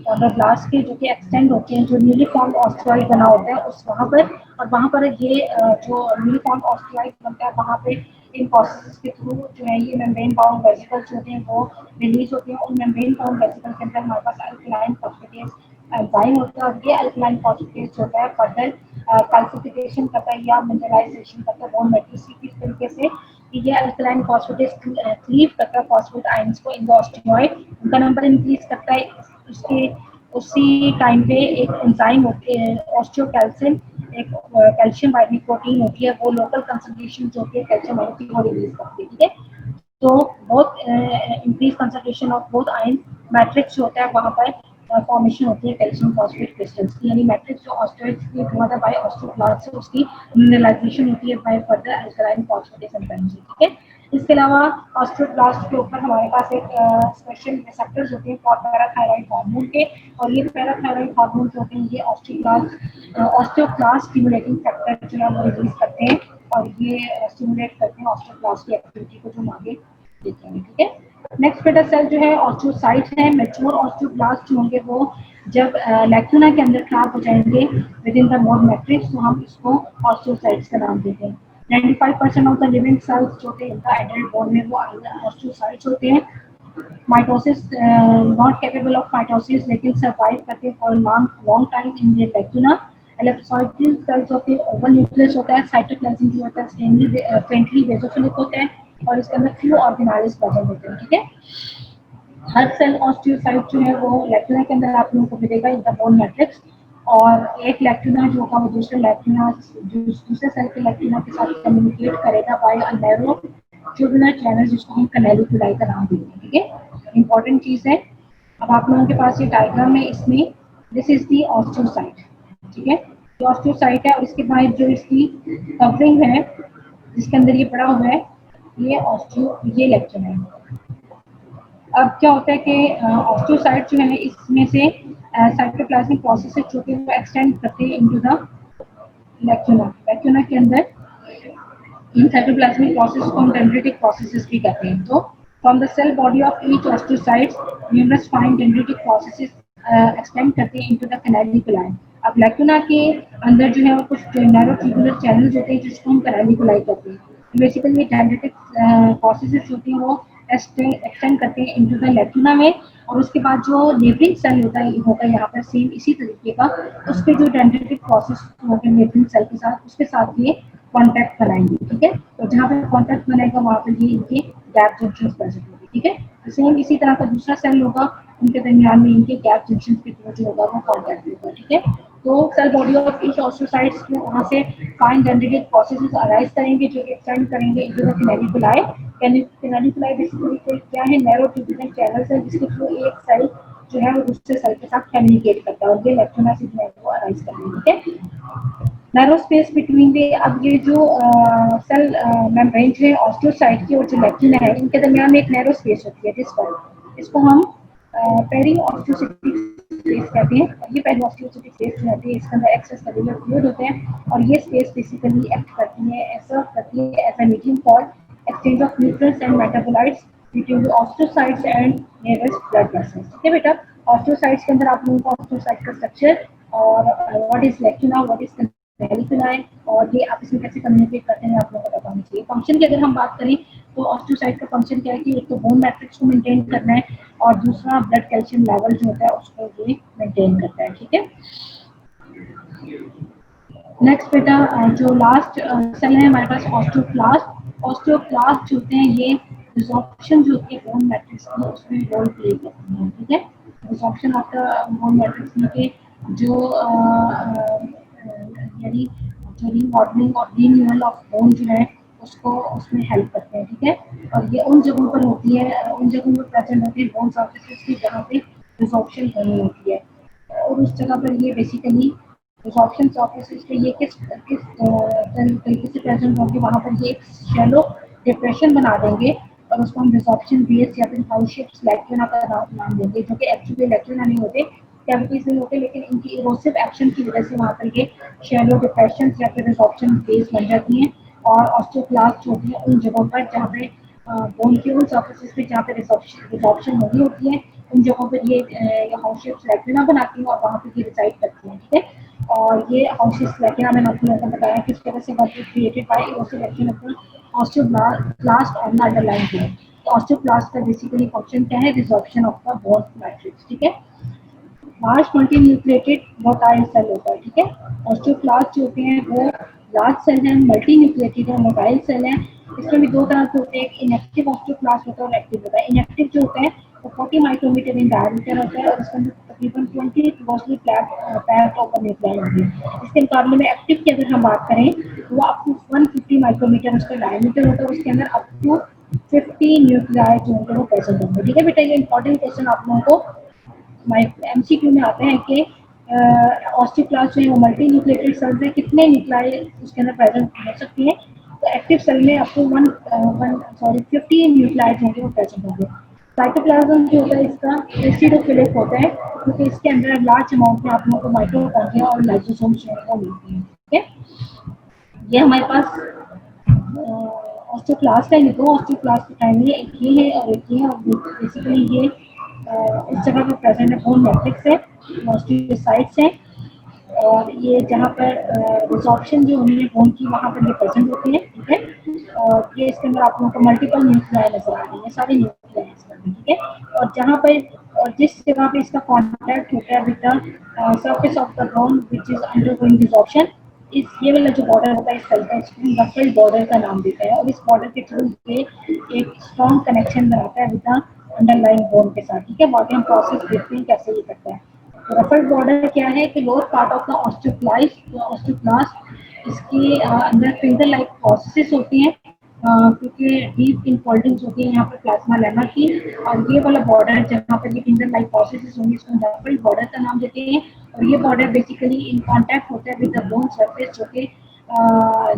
ब्लास्ट के, जो कि एक्सटेंड होते हैं, जो न्यूली फॉर्म्ड ऑस्टियोइड बना होता है उस वहाँ पर। और वहाँ पर ये जो न्यूली फॉर्म्ड ऑस्टियोइड बनता है वहाँ पे इन प्रोसेसेस के थ्रू जो है ये मेम्ब्रेन बाउंड वेसिकल्स होते हैं वो रिलीज होते हैं। उन मेम्ब्रेन बाउंड वेसिकल के अंदर हमारे पास अल्कलाइन फॉस्फेटेज एंजाइम होता है, और ये अल्कलाइन फॉस्फेटेज होता है फर्दर कैल्सिफिकेशन करता है या मिनरलाइजेशन करता है बोन मैट्रिक्स की, किस तरीके से कि ये अल्कलाइन फॉस्फेटेस क्लीव करता है फॉस्फेट आयंस को इन द ऑस्टियोइड, उनका नंबर इंक्रीज करता है। उसके उसी टाइम पे एक एंजाइम होती है ऑस्टियोकैल्सिन, एक कैल्शियम बाइंडिंग प्रोटीन होती है, वो लोकल कंसंट्रेशन जो होती है कैल्शियम आयन की वो रिलीज करती है। ठीक है, तो बहुत increase concentration of both ion matrix होता है वहाँ पर फॉर्मेशन होती है कैल्शियम फॉस्फेट क्रिस्टल्स की, यानी मैट्रिक्स जो ऑस्टियोइड्स की हुआ था बाय ऑस्टियोब्लास्ट से उसकी मिनरलाइजेशन होती है by further alkaline phosphatase enzyme से। ठीक है, इसके अलावा ऑस्टियोब्लास्ट के ऊपर हमारे पास एक स्पेशल रिसेप्टर्स होते हैं फॉर पैराथायराइड हार्मोन के, और ये पैराथायराइड हार्मोन जो होते हैं ये ऑस्टियोक्लास्ट स्टिमुलेटिंग फैक्टर जो है वो रिलीज करते हैं, और ये स्टिमुलेट करते हैं ऑस्टियोब्लास्ट की एक्टिविटी को जो हम आगे देखेंगे। ठीक है, नेक्स्ट बेटा सेल जो है ऑस्टियोसाइट्स है। मैच्योर ऑस्टियोब्लास्ट जो होंगे वो जब लैक्यूना के अंदर ट्रैप हो जाएंगे with in the bone matrix, तो हम इसको ऑस्टियोसाइट्स का नाम देते हैं। 95% ऑफ द लिविंग सेल्स जो होते हैं इनका एडल्ट बोन में वो ऑस्टियोसाइट्स होते हैं। Mitosis not capable of mitosis लेकिन सर्वाइव करते हैं for long time in the lacuna. Ellipsoidal cells होते हैं, ओवल न्यूक्लियस होता है, साइटोप्लाज्म जो होता है फ्रेंडली बेसोफिलिक होता है, और इसके अंदर फ्यू ऑर्गेनाइज प्रेजेंट होते हैं। ठीक है, हर सेल ऑस्टियोसाइट जो है वो लैक्यूना के अंदर आप लोगों को मिलेगा इन द बोन मैट्रिक्स, और एक लैक्यूना जो होगा वो दूसरे सेल के लैक्यूना के साथ कम्युनिकेट करेगा by a narrow tubular channel जिसको हम कैनालिकुलाई का नाम देते हैं। ठीक है, इंपॉर्टेंट चीज है। अब आप लोगों के पास ये डायग्राम है, इसमें दिस इज दी ऑस्टियोसाइट। ठीक है, ये ऑस्टियोसाइट है और इसके बाद जो इसकी कवरिंग है जिसके अंदर ये पड़ा हुआ है ये लैक्यूना है। अब क्या होता है कि ऑस्टियोसाइट जो है इसमें से साइटोप्लाज्मिक प्रोसेसेस जो कि वो एक्सटेंड करते हैं इनटू द लैक्यूना के अंदर। इन साइटोप्लाज्मिक प्रोसेस को हम डेंड्रिटिक प्रोसेसेस भी कहते हैं। तो from the cell body of each osteocytes numerous fine dendritic processes extend करते हैं इनटू द कैनालिकुलाई। अब लैक्यूना के अंदर जो है वो कुछ नैरो ट्यूबुलर चैनल्स होते हैं जिसको हम कैनालिकुलाई कहते हैं। बेसिकली डेंड्रिटिक प्रोसेसेस होती हैं वो एक्सटेंड करते हैं इनटू द लैक्यूना में, और उसके बाद जो नेबरिंग सेल होता है यहाँ पर सेम इसी तरीके का, उसके जो डेंड्रिटिक प्रोसेस होते हैं नेबरिंग सेल के साथ उसके साथ ये कॉन्टैक्ट बनाएंगे। ठीक है, तो जहाँ पे कॉन्टैक्ट बनेगा वहाँ पे ये इनके गैप जंक्शन प्रेजेंट होंगे। ठीक है, तो सेम इसी तरह का दूसरा सेल होगा, उनके दरमियान में इनके गैप जंक्शन के थ्रू जो होगा वो कॉन्टैक्ट होगा। ठीक है, तो cell body of each osteocytes में वहाँ से फाइन डेंड्रिटिक प्रोसेसेस अराइज करेंगे जो एक्सटेंड करेंगे इनटू द कैनालिकुलाई। कैनालिकुलाई बेसिकली क्या है, नैरो ट्यूबुलर चैनल्स है जिसके थ्रू एक सेल जो है वो दूसरे सेल के साथ कम्युनिकेट करता है, और ये लैक्यूना से जो है वो अराइज करेंगे। ठीक है, नैरो स्पेस बिटवीन द, अब ये जो सेल मेम्ब्रेन है ऑस्टियोसाइट की और जो लैक्यूना है इनके दरमियान में एक नैरो स्पेस होती है जिस पर इसको हम पेरी ऑस्टियोसिटिक स्पेस कहते हैं। ये पेरी ऑस्टियोसिटिक स्पेस जो होती है इसके अंदर एक्सेस सेलुलर फ्लूइड होते हैं, और ये स्पेस बेसिकली एक्ट करती है as a medium for exchange of nutrients and metabolites between the osteocytes and nearest blood vessels. ठीक है बेटा, ऑस्टियोसाइट्स के अंदर आप लोगों को ऑस्टियोसाइट का स्ट्रक्चर और what is lacuna, what is canaliculi, और ये आप इसमें कैसे कम्युनिकेट करते हैं आप लोगों को बताना चाहिए। फंक्शन की अगर हम बात करें तो ऑस्टियोसाइट का फंक्शन क्या है कि एक तो बोन मैट्रिक्स को मेंटेन करना है, और दूसरा ब्लड कैल्शियम लेवल जो होता है उसको ये मेंटेन करता है। ठीक है, नेक्स्ट बेटा जो लास्ट सेल है हमारे पास ऑस्टियोक्लास्ट। ऑस्टियोक्लास्ट जो होते हैं ये रिजॉर्प्शन जो होती है बोन मैट्रिक्स की उसमें रोल प्ले करती है। ठीक है, resorption of the bone matrix में के जो यानी जो रीमॉडलिंग और रीन्यूअल ऑफ बोन जो है उसको उसमें हेल्प करते हैं। ठीक है, और ये उन जगहों पर होती है, उन जगहों पर प्रेजेंट होती है बोन सर्फेसेस की जहाँ पे रिजॉर्प्शन होनी होती है, और उस जगह पर ये बेसिकली रिजॉर्प्शन सर्फेसेस पे ये किस किस तरीके से प्रेजेंट होंगे, वहाँ पर ये एक शैलो डिप्रेशन बना देंगे और उसको हम रिजॉर्प्शन बेस या फिर हाउस शेप्स लैक्यूना का नाम देंगे, जो कि एक्चुअली लैक्यूना नहीं होते, कैविटीज नहीं होते, लेकिन इनकी इरोसिव एक्शन की वजह से वहाँ पर ये शैलो डिप्रेशन या फिर रिजॉर्प्शन बेस बन जाती हैं। और ऑस्टियोक्लास्ट जो होती है उन जगहों पर जहाँ पे बोन के उन सर्फेसेस पे जहाँ पे रिजॉर्प्शन नहीं होती है उन जगहों पर ये हाउस शेप्स लैक्यूना बनाती हैं और वहाँ पर ये रिसाइड करती हैं। ठीक है, और ये हाउस शेप्स लैक्यूना मैंने आपको यहाँ बताया किस तरह से created by erosive action of osteoblast on the underline bone. तो ऑस्टियोब्लास्ट का बेसिकली फंक्शन क्या है, resorption of the bone matrix. ठीक है, लार्ज मल्टीन्यूक्लिएटेड मोटाइल सेल होता है। ठीक है, ऑस्टियोक्लास्ट जो होते हैं वो लार्ज सेल है, मल्टीन्यूक्लिएटेड है, मोटाइल सेल है, इसमें भी दो तरह के होते हैं, इनएक्टिव ऑस्टियोक्लास्ट होता है और एक्टिव होता है। इनएक्टिव जो होता है वो 40 माइक्रोमीटर इन डायमीटर होता है और इसके अंदर तकरीबन 20 मोस्टली पैक्ड ओपन न्यूक्लियाई होंगे। इसके मुकाबले में एक्टिव की अगर हम बात करें तो वो अप टू 150 माइक्रोमीटर उसका डायमीटर होता है और उसके अंदर अप टू 50 न्यूक्लियाई जो होंगे वो प्रेजेंट होंगे। ठीक है बेटा, ये इंपॉर्टेंट क्वेश्चन आप लोगों को एमसीक्यू में आते हैं कि ऑस्टियोक्लास्ट जो है वो मल्टी न्यूक्लिएटेड सेल्स है, कितने न्यूक्लियाई उसके अंदर प्रेजेंट हो सकती है। तो एक्टिव सेल में अप टू 50 न्यूक्लियाई होंगे वो प्रेजेंट होंगे। साइटोप्लाज्म जो होता है इसका एसिडोफिलिक होता है क्योंकि इसके अंदर लार्ज अमाउंट में आप लोगों को माइटोकॉन्ड्रिया और लाइसोसोम को मिलती है। ठीक है, ये हमारे पास ऑस्टियोक्लास्ट है। ये दो ऑस्टियोक्लास्ट बताएंगे, एक ये है और एक ये है। और बेसिकली ये इस जगह पर प्रेजेंट है, बोन मैट्रिक्स है, ऑस्टियोसाइट्स है और ये जहाँ पर रिजॉर्प्शन जो होनी है बोन की वहाँ पर ये प्रेजेंट होती है। ठीक है, और ये इसके अंदर आप लोगों को मल्टीपल न्यूक्लियाई नजर आ रही है, सारे न्यूक्लियाई इसमें। ठीक है, और जहाँ पर और जिस जगह पे इसका कॉन्टैक्ट होता है with the surface of the bone which is undergoing resorption, इस ये वाला जो बॉर्डर होता है इस सेल का इसको रफल्ड बॉर्डर का नाम देता है और इस बॉर्डर के थ्रू ये एक स्ट्रॉन्ग कनेक्शन बनाता है विद द अंडरलाइंग बोन के साथ। ठीक है, बाकी हम प्रोसेस देखते हैं कैसे ये करता है। रफल्ड बॉर्डर क्या है कि lower part of the osteoclast इसके अंदर फिंगर लाइक प्रोसेसेस होती हैं क्योंकि डीप इनफोल्डिंग्स होती है यहाँ पर प्लाज्मा लेमा की। और ये वाला बॉर्डर जहाँ पर ये फिंगर लाइक प्रोसेसेस होंगी इसको रफल्ड बॉर्डर का नाम देते हैं। और ये बॉर्डर बेसिकली इन कांटेक्ट होता है विद द बोन सरफेस जो कि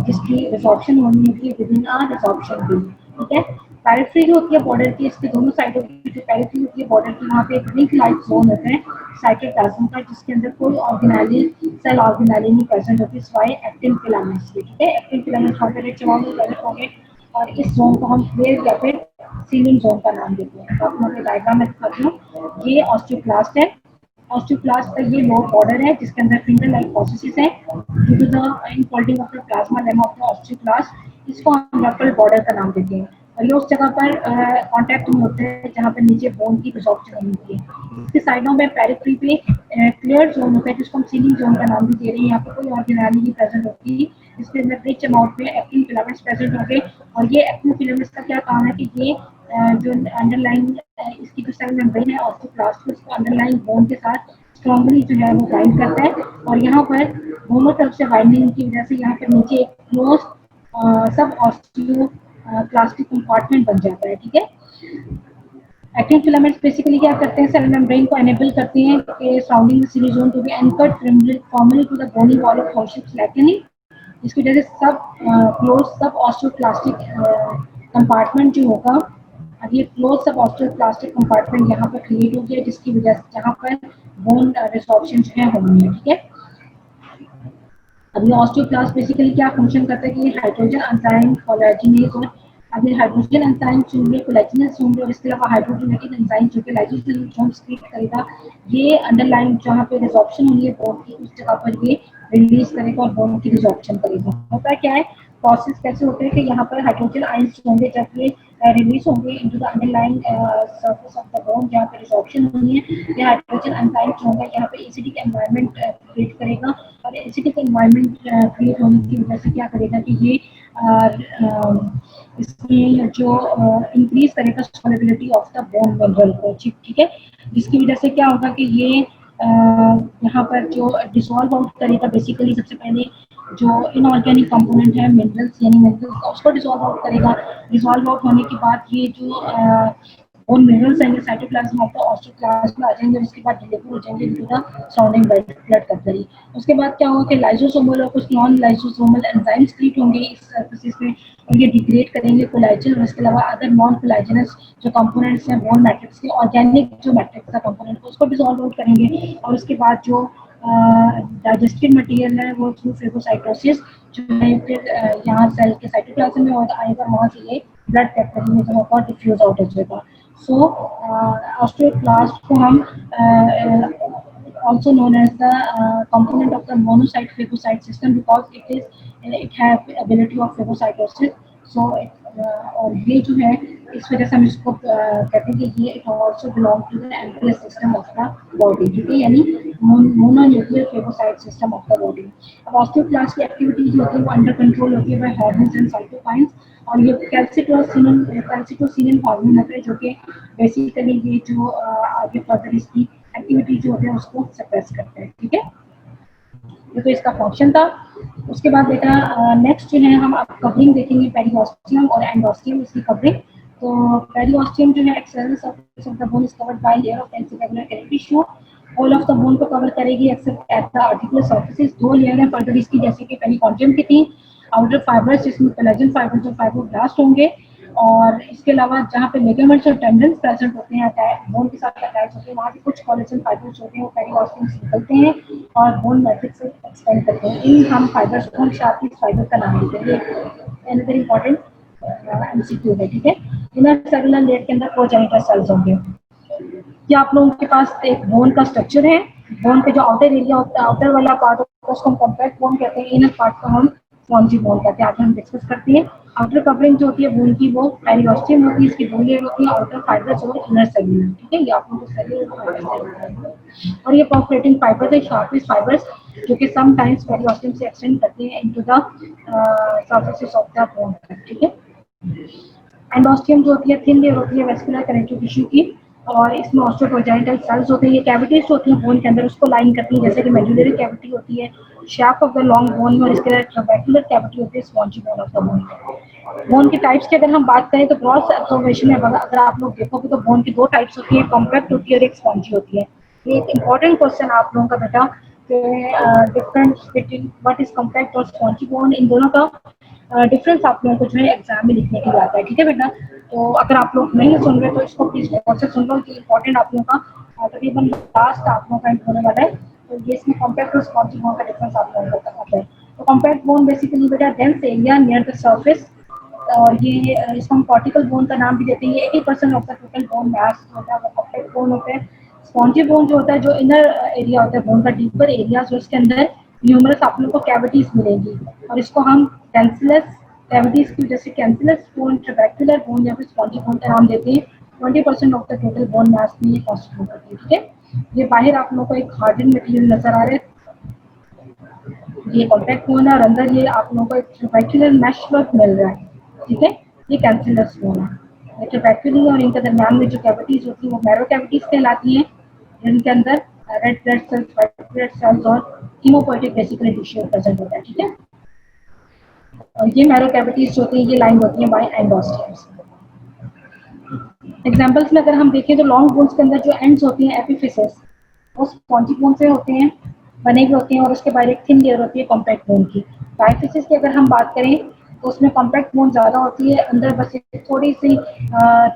जिसकी रिजॉर्प्शन होनी होती है with in a resorption bill. ठीक है, पेरिफेरी जो होती है बॉर्डर की, इसके दोनों साइडों की जो पेरिफेरी होती है बॉर्डर की, वहाँ पे एक रिंग लाइक जोन होता है साइटोप्लाज्म का जिसके अंदर कोई ऑर्गेनेली सेल ऑर्गेनेली नहीं प्रेजेंट होती सिवाय एक्टिन फिलामेंट्स के। ठीक है, एक्टिन फिलामेंट्स वहाँ पे चमाव में प्रेजेंट होंगे और इस जोन को हम फ्लेयर या फिर सीलिंग जोन का नाम देते हैं। तो आप लोगों को डायग्राम में दिखाती हूँ, ये ऑस्टियोक्लास्ट है। ऑस्टियोक्लास्ट का ये लोअर बॉर्डर है जिसके अंदर फिंगर लाइक प्रोसेसेस है due to the infolding of the plasmalemma of the osteoclast, इसको हम रफल्ड बॉर्डर का नाम देते हैं। और ये उस जगह पर कांटेक्ट में होते हैं जहाँ पर नीचे बोन की रिजॉर्प्शन नहीं होती है। इसके साइडों में पेरिफेरी पे क्लियर जोन होता है जिसको हम सीलिंग जोन का नाम भी दे रहे हैं। यहाँ पर कोई ऑर्गेनेली नहीं प्रेजेंट होती, इसके अंदर रिच अमाउंट में एक्टिन फिलामेंट्स प्रेजेंट होंगे। और ये एक्टिन फिलामेंट्स का क्या काम है कि ये जो अंडरलाइन इसकी जो सेल मेम्ब्रेन है ऑस्टियोक्लास्ट की उसको अंडरलाइन बोन के साथ स्ट्रॉन्गली जो है वो बाइंड करता है। और यहाँ पर दोनों तरफ से बाइंडिंग की वजह से यहाँ पर नीचे एक क्लोज सब ऑस्टियो प्लास्टिक कंपार्टमेंट बन जाता है। ठीक है, एक्टिन फिलामेंट्स बेसिकली क्या करते हैं, सेल मेम्ब्रेन को एनेबल करते हैं कि surrounding silly zone to be anchored formally to the bony wall of Howship's lacunae. इसकी वजह से सब क्लोज सब ऑस्टियोप्लास्टिक कंपार्टमेंट जो होगा, अब ये क्लोज सब ऑस्टियोप्लास्टिक कंपार्टमेंट यहाँ पर क्रिएट हो गया जिसकी वजह से जहाँ पर बोन रिसॉर्प्शन जो है होनी है। ठीक है, अब ये ऑस्टियोक्लास्ट बेसिकली क्या फंक्शन करता है कि ये हाइड्रोजन एंजाइम कोलेजिनेज और अब ये हाइड्रोजन एंजाइम होंगे कोलेजिनेज होंगे और इसके अलावा हाइड्रोजनेटिक एंजाइम जो कि लाइसोसोम सीक्रेट करेगा, ये अंडरलाइन जहाँ पे रिजॉर्प्शन होनी है बोन की उस जगह पर ये रिलीज करेगा और बोन की रिजॉर्प्शन करेगा। होता क्या है, प्रोसेस कैसे होते हैं कि यहाँ पर हाइड्रोजन आयंस होंगे जब ये रिलीज होंगे into the underlying surface of the bone जहाँ पे रिजॉर्प्शन होनी है, ये हाइड्रोजन एंजाइम्स होंगे यहाँ पे एसिडिक एनवायरनमेंट क्रिएट करेगा। और एसिडिक एनवायरनमेंट क्रिएट होने की वजह से क्या करेगा कि ये इसमें जो इंक्रीज करेगा solubility of the bone mineral को। ठीक है, जिसकी वजह से क्या होगा कि ये यहाँ पर जो डिसॉल्व आउट करेगा बेसिकली सबसे पहले जो इनऑर्गेनिक कंपोनेंट है मिनरल्स यानी मिनरल्स उसको डिसॉल्व आउट करेगा। डिसॉल्व आउट होने के बाद ये जो और मिनरल्स हैं साइटोप्लाज्म ऑफ द ऑस्टियोक्लास्ट में आ जाएंगे और उसके बाद डिलीवर हो जाएंगे into the surrounding blood capillary. उसके बाद क्या होगा कि लाइसोसोमल और कुछ नॉन लाइसोसोमल एंजाइम्स क्रिएट होंगे इस सर्फेसिस में और ये डिग्रेड करेंगे कोलेजन और इसके अलावा अदर नॉन कोलेजनस जो कंपोनेंट्स हैं बोन मैट्रिक्स के, ऑर्गेनिक जो मैट्रिक्स का कंपोनेंट उसको डिसॉल्व आउट करेंगे। और उसके बाद जो डाइजेस्टिव मटेरियल है वो थ्रू फेगोसाइटोसिस जो है फिर यहाँ सेल के साइटोप्लाज्म में आएगा, वहाँ से ये ब्लड कैपिलरी में जमा होकर डिफ्यूज आउट हो जाएगा। So, osteoclast को हम also known as the component of the monocyte phagocyte system because it has ability of phagocytosis. So, और ये जो है इस वजह से हम इसको कहते हैं कि ये it also belong to the NPS system of the body, ठीक है, यानी mononuclear phagocyte system of the body। अब osteoclast की एक्टिविटी जो होती है वो अंडर कंट्रोल होती है by hormones and cytokines। और ये कैल्सिटोसिनिन हार्मोन होता है जो कि बेसिकली ये जो आगे फर्दर इसकी एक्टिविटी जो होते हैं उसको सप्रेस करते हैं। ठीक है, ये तो इसका फंक्शन था। उसके बाद बेटा नेक्स्ट जो है हम अब कवरिंग देखेंगे पेरिओस्टियम और एंडोस्टियम, इसकी कवरिंग। तो पेरिओस्टियम जो है external surface of the bone is covered by layer of dense regular connective tissue, whole of the bone को कवर करेगी except at the articular surfaces. दो लेयर है फर्दर इसकी, जैसे कि पेरिकॉन्ड्रियम की थी, आउटर फाइबर्स जिसमें कोलेजन फाइबर्स और फाइब्रोब्लास्ट होंगे, और इसके अलावा जहाँ पे लिगामेंट्स और टेंडन्स प्रेजेंट होते हैं बोन के साथ अटैच होते हैं, वहाँ पे कुछ कोलेजन फाइबर्स होते हैं वो पेरिओस्टियम से निकलते हैं और बोन मैट्रिक्स से एक्सपेंड करते हैं। इन हम फाइबर्स को हम शार्पी फाइबर का नाम देते हैं। अनदर इंपॉर्टेंट एमसीक्यू है। ठीक है, इनर सेलुलर लेयर के अंदर प्रोजेनिटर सेल्स होंगे। कि आप लोगों के पास एक बोन का स्ट्रक्चर है, बोन के जो आउटर एरिया होता है, आउटर वाला पार्ट होता है उसको हम कॉम्पैक्ट बोन कहते हैं, इनर पार्ट को हम स्पॉन्जी बोन कहते हैं। आगे हम डिस्कस करते हैं। आउटर कवरिंग जो होती है बोन की वो पेरिओस्टियम होती है, इसकी दो लेयर होती है, आउटर फाइबर्स और इनर सेल्यूलर। ठीक है, ये आप लोगों को सेल्यूलर और ये परफोरेटिंग फाइबर्स है, शार्पेस्ट फाइबर्स जो कि सम टाइम्स पेरिओस्टियम से एक्सटेंड करते हैं into the surfaces of the bone. ठीक है, एंडोस्टियम जो होती है थिन लेयर होती है वेस्कुलर कनेक्टिव टिश्यू की, और इसमें ऑस्टियोप्रोजेनिटल सेल्स होते हैं। ये कैविटीज होती हैं बोन के अंदर उसको लाइन करती हैं, जैसे कि मेडुलरी कैविटी होती है, shaft of the long bone में, और इसके अंदर ट्रबैक्युलर कैविटी होती है, spongy bone of the bone. Bone की टाइप्स की अगर हम बात करें तो ग्रॉस ऑब्जर्वेशन में अगर आप लोग देखोगे तो बोन की दो टाइप्स होती है, कॉम्पैक्ट होती है और एक स्पॉन्जी होती है। ये एक इंपॉर्टेंट क्वेश्चन आप लोगों का बेटा, difference between what is compact और स्पॉन्जी बोन, इन दोनों का डिफरेंस आप लोगों को जो है एग्जाम में लिखने के लिए आता है। ठीक है बेटा, तो अगर आप लोग नहीं सुन रहे तो इसको प्लीज गौर से सुन लो कि इंपॉर्टेंट आप लोगों का तकरीबन लास्ट आप लोगों का होने वाला है। तो ये इसमें कॉम्पैक्ट और स्पॉन्जी बोन का डिफरेंस आप लोगों को आता है। तो कॉम्पैक्ट बोन बेसिकली बेटा dense area near the surface, और ये इसको हम कॉर्टिकल बोन का नाम भी देते हैं। ये 80% of the total bone mass होता है वो कॉम्पैक्ट बोन होते हैं। स्पॉन्जी बोन जो होता है जो इनर एरिया होता है बोन का, डीपर एरिया, जो इसके अंदर न्यूमरस आप लोगों को कैविटीज मिलेंगी, और इसको हम कैंसिलस कैविटीज की वजह से कैंसिलस बोन, ट्रबैक्युलर बोन या फिर स्पॉन्जी बोन का नाम देते हैं। 20% of the total bone mass में ये कॉन्स्टिट्यूट करती है। ठीक है, ये बाहर आप लोगों को एक हार्डन मटेरियल नजर आ रहा है, ये कॉम्पैक्ट बोन है, और अंदर ये आप लोगों को एक ट्रबैक्युलर मैश वर्क मिल रहा है। ठीक है, ये कैंसिलस बोन है। ये ट्रबैक्युलर और इनके दरमियान में जो कैविटीज होती है वो मैरो कैविटीज कहलाती हैं, जिनके अंदर red blood cells, white blood cells और हीमोपोएटिक वेसिकुलर टिश्यू प्रेजेंट होता है। ठीक है, और ये मैरो कैविटीज होती हैं, ये लाइन होती है बाय एंडोस्टियम्स। एग्जांपल्स में अगर हम देखें तो लॉन्ग बोन्स के अंदर जो एंड्स होती हैं एपिफिसेस, वो स्पॉन्जी बोन से होते हैं, बने हुए होते हैं, और उसके बाद एक थिन लेयर होती है कॉम्पैक्ट बोन की। डायफिसिस की अगर हम बात करें तो उसमें कॉम्पैक्ट बोन ज़्यादा होती है, अंदर बस एक थोड़ी सी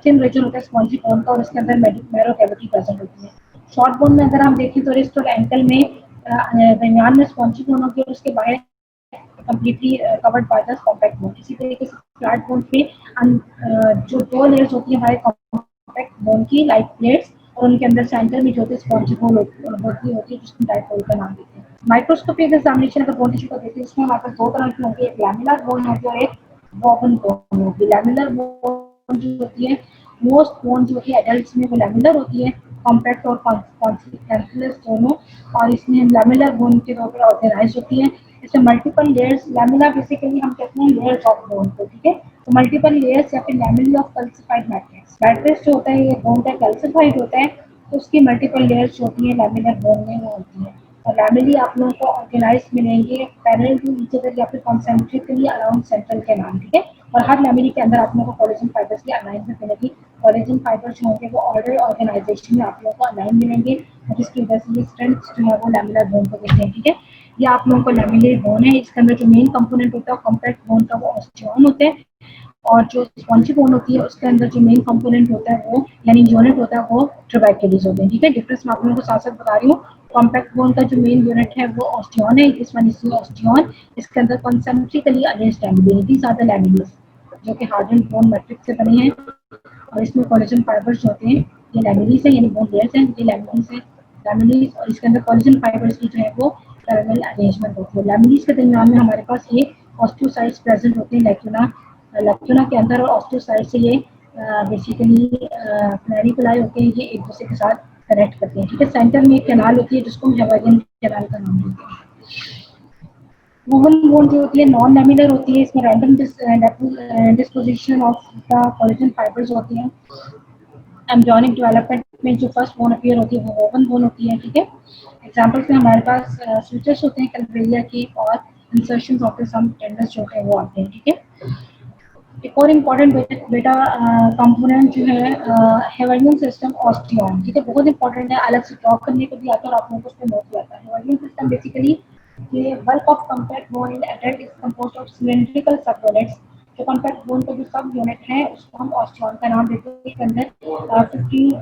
थिन रीजन होता है स्पॉन्जी बोन का, और उसके अंदर मैरो कैविटी प्रेजेंट होती है। शॉर्ट बोन में अगर हम देखें तो रिस्ट और एंकल में दरमियान में स्पॉन्जी बोन होती है और उसके बाहर completely covered by the compact bone। इसी तरीके से फ्लैट बोन पे जो दो लेयर्स होती है हमारे कॉम्पैक्ट बोन की लाइक प्लेट्स, और उनके अंदर सेंटर में जो होती है स्पॉन्जी बोन होती है जिसको डायपोल का नाम देते हैं। माइक्रोस्कोपिक एग्जामिनेशन अगर बोन टिश्यू को देखते हैं उसमें हमारे पास दो तरह की होती है, एक लैमिलर बोन होती है और एक वॉबन बोन होती है। लैमिलर बोन जो होती है, मोस्ट बोन जो होती है एडल्ट्स में वो लैमिलर होती है, कॉम्पैक्ट और कैंसिलस दोनों, और इसमें लैमिलर बोन के तौर पर ऑर्गेनाइज होती है। इसमें मल्टीपल लेयर्स, लैमिना बेसिकली हम कहते हैं लेयर्स ऑफ बोन को। ठीक है, तो मल्टीपल लेयर्स या फिर lamellae of calcified matrix. Matrix जो होता है ये बोन का कैल्सिफाइड होता है, तो उसकी मल्टीपल लेयर्स जो होती है लैमिनर बोन में वो होती है। और लैमिली आप लोगों को ऑर्गेनाइज मिलेंगे पैरेलल टू ईच अदर या फिर कॉन्सेंट्रिकली अराउंड सेंट्रल के नाम। ठीक है, और हर लैमिली के अंदर आप लोगों को कोलेजन फाइबर्स की अलाइनमेंट मिलेगी। कोलेजन फाइबर्स जो होंगे वो ऑर्डर ऑर्गेनाइजेशन में आप लोगों को अलाइन मिलेंगे, जिसकी वजह से ये स्ट्रेंथ जो है वो लैमिलर बोन को देते हैं। ठीक है, ये आप लोगों को लैमिलर बोन है, इसके अंदर जो मेन कंपोनेंट होता है कॉम्पैक्ट बोन का वो ऑस्टियन होते हैं, और जो स्पॉन्जी बोन होती है उसके अंदर जो मेन कंपोनेंट होता है वो यानी यूनिट होता है वो ट्रबैक्युलिस होते हैं। ठीक है, डिफरेंस मैं आप लोगों को साथ साथ बता रही हूँ। कॉम्पैक्ट बोन का जो मेन यूनिट है वो ऑस्टियन है, इस वन इज ऑस्टियन, इसके अंदर concentrically arranged lamellae, these are the lamellae जो कि हार्डन बोन मैट्रिक्स से बने हैं, और इसमें कोलेजन फाइबर्स होते हैं, ये लैमिलीज है यानी बोन लेयर्स हैं, ये लैमिलीज है लैमिलीज, और इसके अंदर कोलेजन फाइबर्स की जो है वो पैरेलल अरेंजमेंट होती है। लैमिलीज के दरमियान में हमारे पास ये ऑस्टियोसाइट्स प्रेजेंट होते हैं लैक्यूना के अंदर, और ऑस्टियोसाइट से ये बेसिकली क्लैरिकुलाई होते हैं, ये एक दूसरे के साथ कनेक्ट करते हैं। ठीक है, सेंटर में एक कैनाल होती है जिसको हम हेवाइडियन कैनाल का नाम देते हैं। वुवन बोन जो होती है नॉन लैमिनर होती है, इसमें random disposition of the collagen fibres होती हैं। एम्ब्रियोनिक डेवलपमेंट में जो फर्स्ट बोन अपीयर होती है वो वुवन बोन होती है, ठीक है। एग्जांपल्स में हमारे पास सूचर्स होते हैं कैल्वेरिया के, और इंसर्शंस ऑफ सम टेंडर्स जो होते हैं वो आते हैं, ठीक है। एक और इम्पॉर्टेंट बेटा कंपोनेंट जो है हेवरियन सिस्टम ऑस्टियन, ठीक है, बहुत इंपॉर्टेंट है, अलग से ड्रॉ करने को भी आता है और आप लोगों को उसमें नोट भी आता है। हेवरियन सिस्टम बेसिकली ये bulk of compact bone in adult is composed of cylindrical सब यूनिट्स। जो कॉम्पैक्ट बोन का जो सब यूनिट है उसको हम ऑस्टियन का नाम देते हैं। इसके अंदर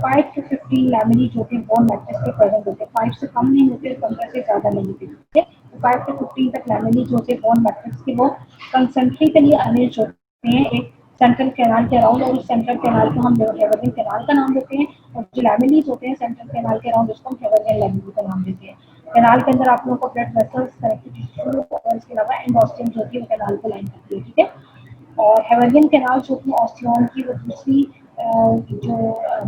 5 to 15 लैमिनी जो कि बोन मैट्रिक्स के प्रेजेंट होते हैं, 5 से कम नहीं होते, 15 से ज़्यादा नहीं होते, ठीक है। 5 to 15 तक लैमिनी जो होते हैं बोन मैट्रिक्स के, वो कंसेंट्रिकली अरेंज होते हैं एक सेंट्रल कैनाल के अराउंड, और उस सेंट्रल कैनाल को हम हेवरियन कैनाल का नाम देते हैं। और जो लैमिनीज होते हैं सेंट्रल कैनाल के अराउंड उसको हम हेवरियन लैमिनी का नाम देते हैं। कैनाल के अंदर आप लोगों को ब्लड वेसल्स, कनेक्टिव टिश्यू और इसके अलावा एंडोस्टियम जो होती है वो कैनाल को लाइन करती है, ठीक है। और हेवरियन कैनाल जो कि ऑस्टियन की वो दूसरी जो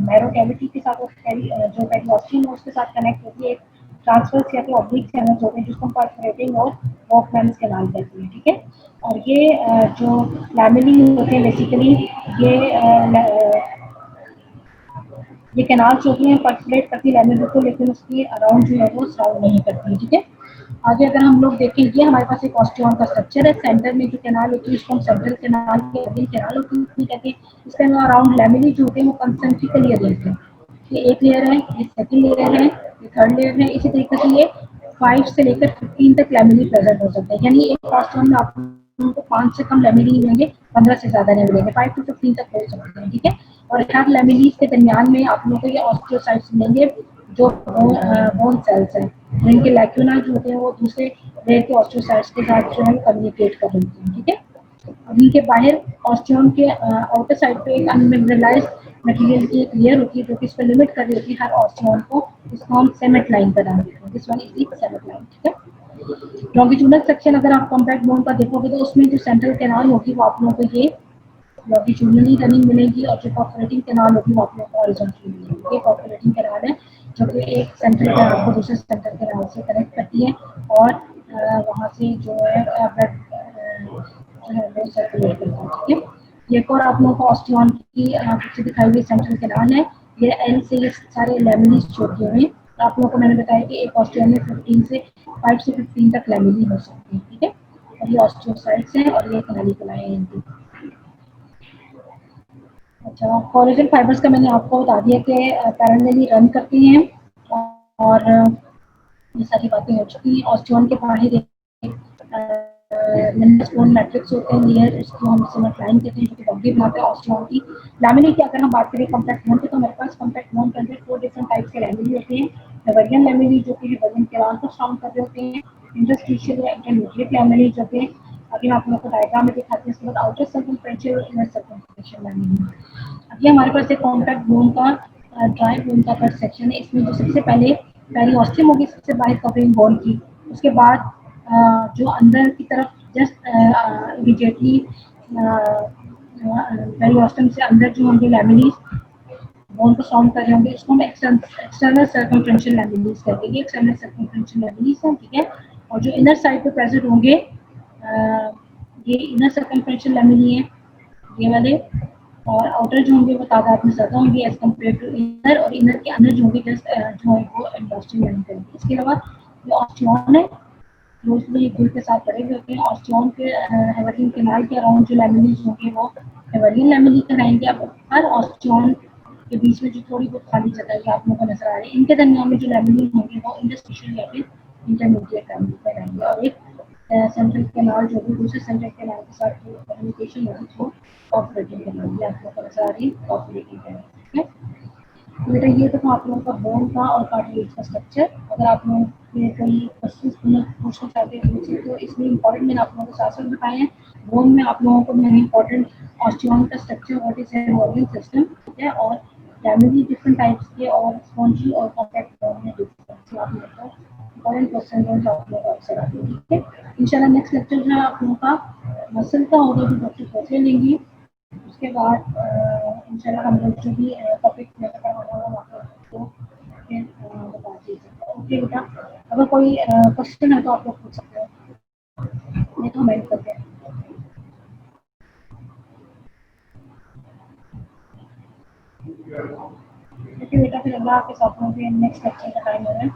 मैरो कैविटी के साथ जो पेरिओस्टियम है उसके साथ कनेक्ट होती है, एक ट्रांसवर्स या फिर ऑब्लिक चैनल होते हैं जिसको हम परफोरेटिंग और वॉकमैन्स कैनाल कहते हैं, ठीक है। और ये जो लैमिनी होते हैं बेसिकली ये कैनाल्स होती हैं परफोरेट करती है लैमिनी को, लेकिन उसके अराउंड जो है वो सराउंड नहीं करती है, ठीक है। आगे अगर हम लोग देखें, ये हमारे पास एक ऑस्टियन का स्ट्रक्चर है, सेंटर में जो कैनाल होती है उसको हम सेंट्रल कैनाल के कैनाल होती है कहते हैं। इसके अराउंड लैमिनी जो होते हैं वो कंसेंट्रिकली अरेंज्ड है। ये एक लेयर है, ये सेकंड लेयर है, ये थर्ड लेयर है। इसी तरीके से ये 5 से लेकर 15 तक लैमिनी प्रेजेंट हो सकते हैं, यानी एक ऑस्टियन में आप उनको 5 से कम लैमिनी नहीं मिलेंगे, 15 से ज़्यादा नहीं मिलेंगे, 5 to 15 तक हो सकते हैं, ठीक है। और हर लैमिनीज के दरमियान में आप लोगों को ये ऑस्टियोसाइट्स मिलेंगे जो बोन सेल्स हैं, जिनके लैक्यूना जो होते हैं वो दूसरे लेयर के ऑस्टियोसाइट्स के साथ जो है कम्युनिकेट कर रहे हैं, ठीक है। अब इनके बाहर ऑस्टियन के आउटर साइड पे एक अनमिनरलाइज्ड मटेरियल की एक लेयर होती है जो कि इसको लिमिट कर रही होती है हर ऑस्टियन को, जिसको हम सेमेट लाइन का नाम देते हैं। This one is the cement line, ठीक है। लॉन्गिट्यूडनल सेक्शन अगर आप कॉम्पैक्ट बोन का देखोगे तो उसमें जो सेंट्रल कैनाल होगी वो आप लोगों को ये लॉन्गिट्यूडनली रनिंग मिलेगी, और जो परफोरेटिंग कैनाल होगी वो आप लोगों को हॉरिजॉन्टली मिलेगी। ये परफोरेटिंग कैनाल है जो कि एक सेंट्रल कैनाल को दूसरे सेंट्रल कैनाल से कनेक्ट करती है, और वहाँ से जो है ब्लड जो है वो सर्कुलेट करता है, ठीक है। ये एक और आप लोगों को ऑस्टियन की पीछे दिखाई हुई सेंट्रल कैनाल है। ये एल से ये सारे लेमिनीज जोड़े हुए हैं। तो आप लोगों को मैंने बताया कि एक ऑस्टियन में 5 से 15 तक लेमिनी हो सकती है, ठीक है। और ये ऑस्टियोसाइट्स हैं और ये कैनालिकुलाई हैं इनकी। अच्छा, कोलेजन फाइबर्स का मैंने आपको बता दिया कि पैरेलली रन करती हैं, और ये सारी बातें हो चुकी हैं। ऑस्टियन के बाहर बोन मैट्रिक्स होते हैं लेयर, उसको हम सिमेंट लाइन कहते हैं जो कि बॉडी बनाते हैं ऑस्टियन की। लैमिनी की अगर हम बात करें कॉम्पैक्ट बोन की, तो हमारे पास कॉम्पैक्ट बोन के अंदर 4 डिफरेंट टाइप्स के लैमिनी होते हैं। हेवरियन लैमिनी जो कि हेवरियन कैनाल को साउंड कर रहे होते हैं, इंटरस्टिशियल या इंटरमीडिएट लैमिनी जो कि अभी आप लोगों को डायग्राम में दिखाते हैं। इसके बाद आउटर सर्कमफ्रेंशियल और इनर सर्कमफ्रेंशियल लैमिनी। अभी हमारे पास एक कॉम्पैक्ट बोन का ड्राई बोन का कट सेक्शन है। इसमें जो सबसे पहले पेरिओस्टियम होगी सबसे बाहर कवरिंग बोन की, उसके बाद जो अंदर की तरफ जस्ट इमीडिएटली पेरिओस्टियम से अंदर जो होंगे लैमिनीज बोन को साउंड कर रहे होंगे, इसको हम एक्सटर्नल सर्कमफ्रेंशियल लैमिनीज कहते हैं। एक्सटर्नल सर्कमफ्रेंशियल लैमिनीज हैं, ठीक है। और जो इनर साइड पे प्रेजेंट होंगे ये इनर सर्कमफ्रेंशियल लैमिनी है, ये वाले। और आउटर जो होंगे वो तादाद में ज़्यादा होंगे एज कम्पेयर टू इनर, और इनर के अंदर जो होंगे जस्ट जो है वो एंडोस्टियम लाइन करेंगे। इसके अलावा जो ऑस्टियन है मोस्टली गुल के साथ बड़े हुए होते हैं। ऑस्टियन के हेवरियन कैनाल के अराउंड जो लैमिनीज होंगे वो हेवरियन लैमिनी कहलाएंगे। अब हर ऑस्टियन के बीच में जो थोड़ी बहुत खाली जगह है आप लोगों को नजर आ रही है, इनके दरमियान में जो लैमिनी होंगे वो इंटरस्टिशियल या फिर इंटरमीडिएट लैमिनी कहलाएंगे। और एक सेंट्रल कैनाल जो भी दूसरे सेंट्रल कैनाल के साथ कम्युनिकेशन होगी वो ऑपरेटिंग कैनाल आप लोगों को नजर आ रही है, ऑपरेटिंग कैनाल, ठीक है। तो बेटा ये तो था आप लोगों का बोन का और कार्टिलेज का स्ट्रक्चर। अगर आप लोग ये कोई क्वेश्चन पूछना चाहते हैं मुझसे तो इसमें इंपॉर्टेंट मैंने आप लोगों को साथ साथ बताए हैं। बोन में आप लोगों को मैंने इंपॉर्टेंट ऑस्टियन का structure, what is an organ system, ठीक है, और लैमिनी डिफरेंट टाइप्स के, और स्पॉन्जी और कॉम्पैक्ट बोन में डिफरेंस आप लोगों को इंपॉर्टेंट क्वेश्चन जो आप लोगों को अक्सर आते हैं, ठीक है। इंशाल्लाह नेक्स्ट लेक्चर जो है आप लोगों का मसल का होगा जो डॉक्टर खोखले लेंगी। उसके बाद इंशाल्लाह हम लोग जो भी टॉपिक पढ़ाना होगा आपको फिर बता दीजिएगा। ओके बेटा, अगर कोई क्वेश्चन है तो आप लोग पूछ सकते हैं। ये तो हम एंड करते हैं। देखिए बेटा, फिर अल्लाह के साथ में भी नेक्स्ट लेक्चर का टाइम हो रहा है।